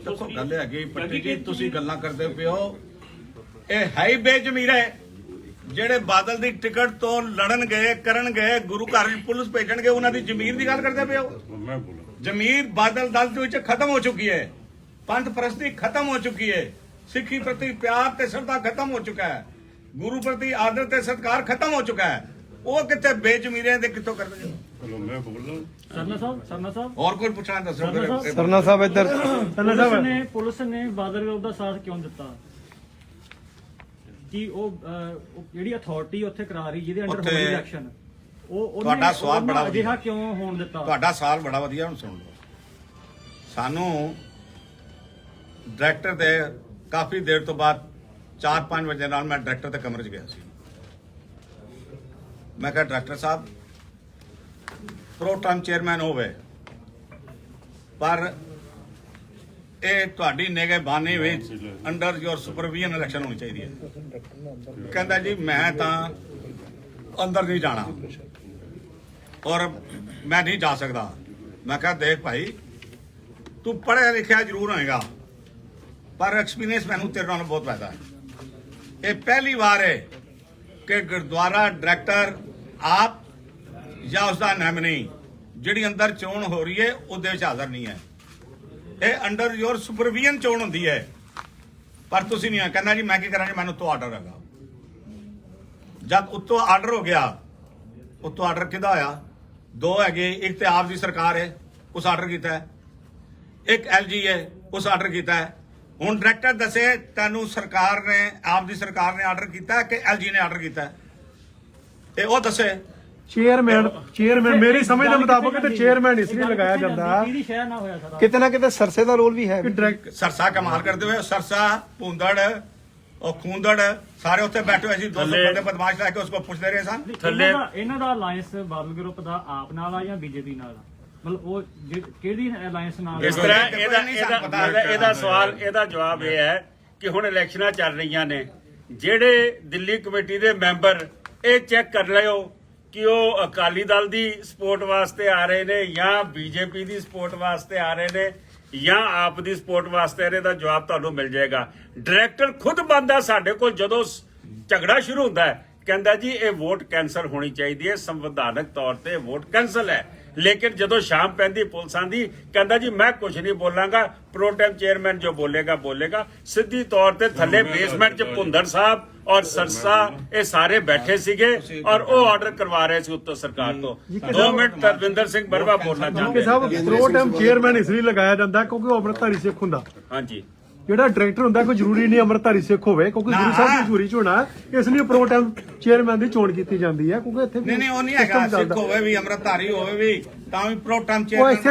ਦੇਖੋ ਗੱਲ ਹੈਗੀ ਪੱਟੀ ਜੀ, ਤੁਸੀਂ ਗੱਲਾਂ ਕਰਦੇ ਪਿਓ, ਇਹ ਹੈ ਹੀ ਬੇਜ਼ਮੀਰ ਹੈ। ਜਿਹੜੇ ਬਾਦਲ ਦੀ ਟਿਕਟ ਤੋਂ ਲੜਨ ਗਏ ਕਰਨ ਗਏ ਗੁਰੂ ਘਰ ਵਿੱਚ ਪੁਲਿਸ ਭੇਜਣਗੇ ਉਹਨਾਂ ਦੀ ਜ਼ਮੀਰ ਦੀ ਗੱਲ ਕਰਦੇ ਪਿਓ। ਜ਼ਮੀਰ ਬਾਦਲ ਦਲ ਦੇ ਵਿੱਚ ਖਤਮ ਹੋ ਚੁੱਕੀ ਹੈ, ਪੰਥ ਪ੍ਰਸਤੀ ਖਤਮ ਹੋ ਚੁੱਕੀ ਹੈ, ਸਿੱਖੀ ਪ੍ਰਤੀ ਪਿਆਰ ਤੇ ਸ਼ਰਧਾ ਖਤਮ ਹੋ ਚੁੱਕਾ ਹੈ, ਗੁਰੂ ਪ੍ਰਤੀ ਆਦਰ ਤੇ ਸਤਿਕਾਰ ਖਤਮ ਹੋ ਚੁੱਕਾ ਹੈ। ਉਹ ਕਿੱਥੇ ਬੇਜ਼ਮੀਰੇ ਦੇ ਕਿੱਥੋਂ ਕਰਦੇ? ਸਰਨਾ ਸਾਹਿਬ ਹੋਰ ਕੋਈ ਪੁੱਛਣਾ ਦੱਸੋ। ਸਰਨਾ ਸਾਹਿਬ ਇੱਧਰ। ਸਰਨਾ ਸਾਹਿਬ ਪੁਲਿਸ ਨੇ ਬਾਦਲ ਵਿਰੁੱਧ ਦਾ ਸਾਥ ਕਿਉਂ ਦਿੱਤਾ? ਕਿ ਉਹ ਜਿਹੜੀ ਅਥਾਰਟੀ ਉੱਥੇ ਕਰਾ ਰਹੀ ਜਿਹਦੇ ਅੰਡਰ ਹੋਈ ਇਲੈਕਸ਼ਨ, ਉਹ ਤੁਹਾਡਾ ਸਵਾਲ ਬੜਾ ਵਧੀਆ। ਅਜਿਹਾ ਕਿਉਂ ਹੋਣ ਦਿੱਤਾ? ਤੁਹਾਡਾ ਸਵਾਲ ਬੜਾ ਵਧੀਆ, ਹੁਣ ਸੁਣ ਲਓ। ਸਾਨੂੰ ਡਾਇਰੈਕਟਰ ਦੇ ਕਾਫੀ ਦੇਰ ਤੋਂ ਬਾਅਦ 4-5 ਵਜੇ ਨਾਲ ਮੈਂ ਡਾਇਰੈਕਟਰ ਦੇ ਕਮਰੇ 'ਚ ਗਿਆ ਸੀ। ਮੈਂ ਕਿਹਾ ਡਾਇਰੈਕਟਰ ਸਾਹਿਬ ਪ੍ਰੋ ਟਰਮ ਚੇਅਰਮੈਨ ਹੋਵੇ ਪਰ ਇਹ ਤੁਹਾਡੀ ਨਿਗਹਿਬਾਨੀ ਵਿੱਚ ਅੰਡਰ ਯੋਰ ਸੁਪਰਵੀਜ਼ਨ ਇਲੈਕਸ਼ਨ ਹੋਣੀ ਚਾਹੀਦੀ ਹੈ। ਕਹਿੰਦਾ ਜੀ ਮੈਂ ਤਾਂ ਅੰਦਰ ਨਹੀਂ ਜਾਣਾ ਔਰ ਮੈਂ ਨਹੀਂ ਜਾ ਸਕਦਾ। ਮੈਂ ਕਿਹਾ ਦੇਖ ਭਾਈ ਤੂੰ ਪੜ੍ਹਿਆ ਲਿਖਿਆ ਜ਼ਰੂਰ ਹੋਏਗਾ ਪਰ ਐਕਸਪੀਰੀਅੰਸ ਮੈਨੂੰ ਤੇਰੇ ਨਾਲ ਬਹੁਤ ਜ਼ਿਆਦਾ ਹੈ। ਇਹ ਪਹਿਲੀ ਵਾਰ ਹੈ ਕਿ ਗੁਰਦੁਆਰਾ ਡਾਇਰੈਕਟਰ ਆਪ ਜਾਂ ਉਸਦਾ ਨਾਮਨੀ ਜਿਹੜੀ ਅੰਦਰ ਚੋਣ ਹੋ ਰਹੀ ਹੈ ਉਹਦੇ ਵਿੱਚ ਹਾਜ਼ਰ ਨਹੀਂ ਹੈ। ਇਹ ਅੰਡਰ ਯੋਰ ਸੁਪਰਵੀਜ਼ਨ ਚੋਣ ਹੁੰਦੀ ਹੈ ਪਰ ਤੁਸੀਂ ਨਹੀਂ। ਕਹਿੰਦਾ ਜੀ ਮੈਂ ਕੀ ਕਰਾਂ ਜੀ, ਮੈਨੂੰ ਤੋਂ ਆਰਡਰ ਹੈਗਾ। ਜਦ ਉੱਤੋਂ ਆਰਡਰ ਹੋ ਗਿਆ, ਉੱਤੋਂ ਆਰਡਰ ਕਿਹਦਾ ਹੋਇਆ? ਦੋ ਹੈਗੇ, ਇੱਕ ਤੇ ਆਪ ਦੀ ਸਰਕਾਰ ਹੈ ਉਸ ਆਰਡਰ ਕੀਤਾ ਹੈ, ਇੱਕ LG ਹੈ ਉਸ ਆਰਡਰ ਕੀਤਾ ਹੈ। ਹੁਣ ਡਾਇਰੈਕਟਰ ਦੱਸੇ ਤੈਨੂੰ ਸਰਕਾਰ ਨੇ ਆਪ ਦੀ ਸਰਕਾਰ ਨੇ ਆਰਡਰ ਕੀਤਾ ਕਿ LG ਨੇ ਆਰਡਰ ਕੀਤਾ? ਇਹ ਉਹ ਦੱਸੇ। ਚੇਅਰਮੈਨ ਮੇਰੀ ਸਮਝ ਦੇ ਮੁਤਾਬਕ ਤੇ ਚੇਅਰਮੈਨ ਇਸ ਲਈ ਲਗਾਇਆ ਜਾਂਦਾ ਕਿਹਦੀ ਸ਼ਹਿਰ ਨਾ ਹੋਇਆ ਸਾਰਾ? ਕਿਤੇ ਨਾ ਕਿਤੇ ਸਰਸੇ ਦਾ ਰੋਲ ਵੀ ਹੈ। ਕਿ ਡਾਇਰੈਕਟ ਸਰਸਾ ਕਮਾਲ ਕਰਦੇ ਹੋਏ, ਸਰਸਾ ਭੁੰਦੜ ਉਹ ਖੂੰਦੜ ਸਾਰੇ ਉੱਥੇ ਬੈਠੇ ਹੋਏ ਸੀ। 200 ਬੰਦੇ ਬਦਮਾਸ਼ ਲੈ ਕੇ ਉਸਕੋ ਪੁੱਛਦੇ ਰਹੇ ਸਨ। ਇਹਨਾਂ ਦਾ ਅਲਾਈਅੰਸ ਬਾਦਲ ਗਰੁੱਪ ਦਾ ਆਪ ਨਾਲ ਆ ਜਾਂ ਬੀਜੇਪੀ ਨਾਲ ਆ? ਮਤਲਬ ਉਹ ਕਿਹੜੀ ਅਲਾਈਅੰਸ ਨਾਲ? ਇਸ ਤਰ੍ਹਾਂ ਇਹਦਾ ਸਵਾਲ, ਇਹਦਾ ਜਵਾਬ ਇਹ ਹੈ ਕਿ ਹੁਣ ਇਲੈਕਸ਼ਨਾਂ ਚੱਲ ਰਹੀਆਂ ਨੇ, ਜਿਹੜੇ ਦਿੱਲੀ ਕਮੇਟੀ ਦੇ ਮੈਂਬਰ ਇਹ ਚੈੱਕ ਕਰ ਲਿਓ ਕਿ ਉਹ ਅਕਾਲੀ ਦਲ ਦੀ ਸਪੋਰਟ ਵਾਸਤੇ ਆ ਰਹੇ ਨੇ ਜਾਂ ਬੀਜੇਪੀ ਦੀ ਸਪੋਰਟ ਵਾਸਤੇ ਆ ਰਹੇ ਨੇ ਜਾਂ ਆਪ ਦੀ ਸਪੋਰਟ ਵਾਸਤੇ ਆ ਰਹੇ, ਦਾ ਜਵਾਬ ਤੁਹਾਨੂੰ ਮਿਲ ਜਾਏਗਾ। ਡਾਇਰੈਕਟਰ ਖੁਦ ਬੰਦਾ ਸਾਡੇ ਕੋਲ ਜਦੋਂ ਝਗੜਾ ਸ਼ੁਰੂ ਹੁੰਦਾ ਹੈ ਕਹਿੰਦਾ ਜੀ ਇਹ ਵੋਟ ਕੈਂਸਲ ਹੋਣੀ ਚਾਹੀਦੀ ਹੈ, ਸੰਵਿਧਾਨਕ ਤੌਰ ਤੇ ਵੋਟ ਕੈਂਸਲ ਹੈ। ਲੇਕਿਨ ਜਦੋਂ ਸ਼ਾਮ ਪੈਂਦੀ ਪੁਲਿਸਾਂ ਦੀ ਕਹਿੰਦਾ ਜੀ ਮੈਂ ਕੁਝ ਨਹੀਂ ਬੋਲਾਂਗਾ, ਪ੍ਰੋ ਟੈਮ ਚੇਅਰਮੈਨ ਜੋ ਬੋਲੇਗਾ ਬੋਲੇਗਾ। ਸਿੱਧੀ ਤੌਰ ਤੇ ਥੱਲੇ ਬੇਸਮੈਂਟ 'ਚ ਭੁੰਦਰ ਸਾਹਿਬ ਔਰ ਸਰਸਾ ਇਹ ਸਾਰੇ ਬੈਠੇ ਸੀਗੇ ਔਰ ਉਹ ਆਰਡਰ ਕਰਵਾ ਰਹੇ ਸੀ ਉੱਤਰ ਸਰਕਾਰ ਤੋਂ। 2 ਮਿੰਟ ਤਰਵਿੰਦਰ ਸਿੰਘ ਬਰਵਾ ਬੋਲਣਾ ਕਿ ਚਾਹੁੰਦੇ ਸਾਹਿਬ ਪ੍ਰੋ ਟਾਈਮ ਚੇਅਰਮੈਨ ਇਸ ਲਈ ਲਗਾਇਆ ਜਾਂਦਾ ਕਿਉਂਕਿ ਉਹ ਅੰਮ੍ਰਿਤਧਾਰੀ ਸਿੱਖ ਹੁੰਦਾ। ਹਾਂਜੀ, ਜਿਹੜਾ ਡਾਇਰੈਕਟਰ ਹੁੰਦਾ ਕੋਈ ਜ਼ਰੂਰੀ ਨਹੀਂ ਅੰਮ੍ਰਿਤਧਾਰੀ ਸਿੱਖ ਹੋਵੇ, ਕਿਉਂਕਿ ਗੁਰੂ ਸਾਹਿਬ ਦੀ ਹਜ਼ੂਰੀ ਚ ਹੋਣਾ, ਇਸ ਲਈ ਪ੍ਰੋ ਟਾਈਮ ਚੇਅਰਮੈਨ ਦੀ ਚੋਣ ਕੀਤੀ ਜਾਂਦੀ ਹੈ ਕਿਉਂਕਿ ਇੱਥੇ ਨਹੀਂ ਉਹ ਨਹੀਂ ਹੈਗਾ, ਸਿੱਖ ਹੋਵੇ ਵੀ ਅੰਮ੍ਰਿਤਧਾਰੀ ਹੋਵੇ ਵੀ ਤਾਂ ਵੀ ਪ੍ਰੋ ਟਾਈਮ ਉਹ ਚੇਅਰਮੈਨ ਇੱਥੇ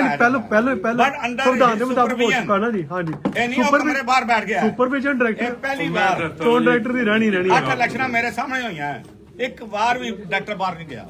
ਪਹਿਲਾਂ But under ਸੰਵਿਧਾਨ ਦੇ his ਮੁਤਾਬਕ ਹੋ supervision। ਚੁੱਕਾ ਨਾ ਜੀ। ਹਾਂਜੀ, ਇਹ ਨਹੀਂ ਉਹ ਕਮਰੇ ਬਾਹਰ ਬੈਠ ਗਿਆ। ਸੁਪਰਵਿਜ਼ਨ ਇਹ ਡਾਇਰੈਕਟਰ ਪਹਿਲੀ ਵਾਰ ਚੋਣ ਡਾਇਰੈਕਟਰ ਦੀ ਰਹਿਣੀ 8 ਇਲੈਕਸ਼ਨਾਂ ਮੇਰੇ ਸਾਹਮਣੇ ਹੋਈਆਂ, ਇੱਕ ਵਾਰ ਵੀ ਡਾਕਟਰ ਬਾਹਰ ਨਹੀਂ ਗਿਆ।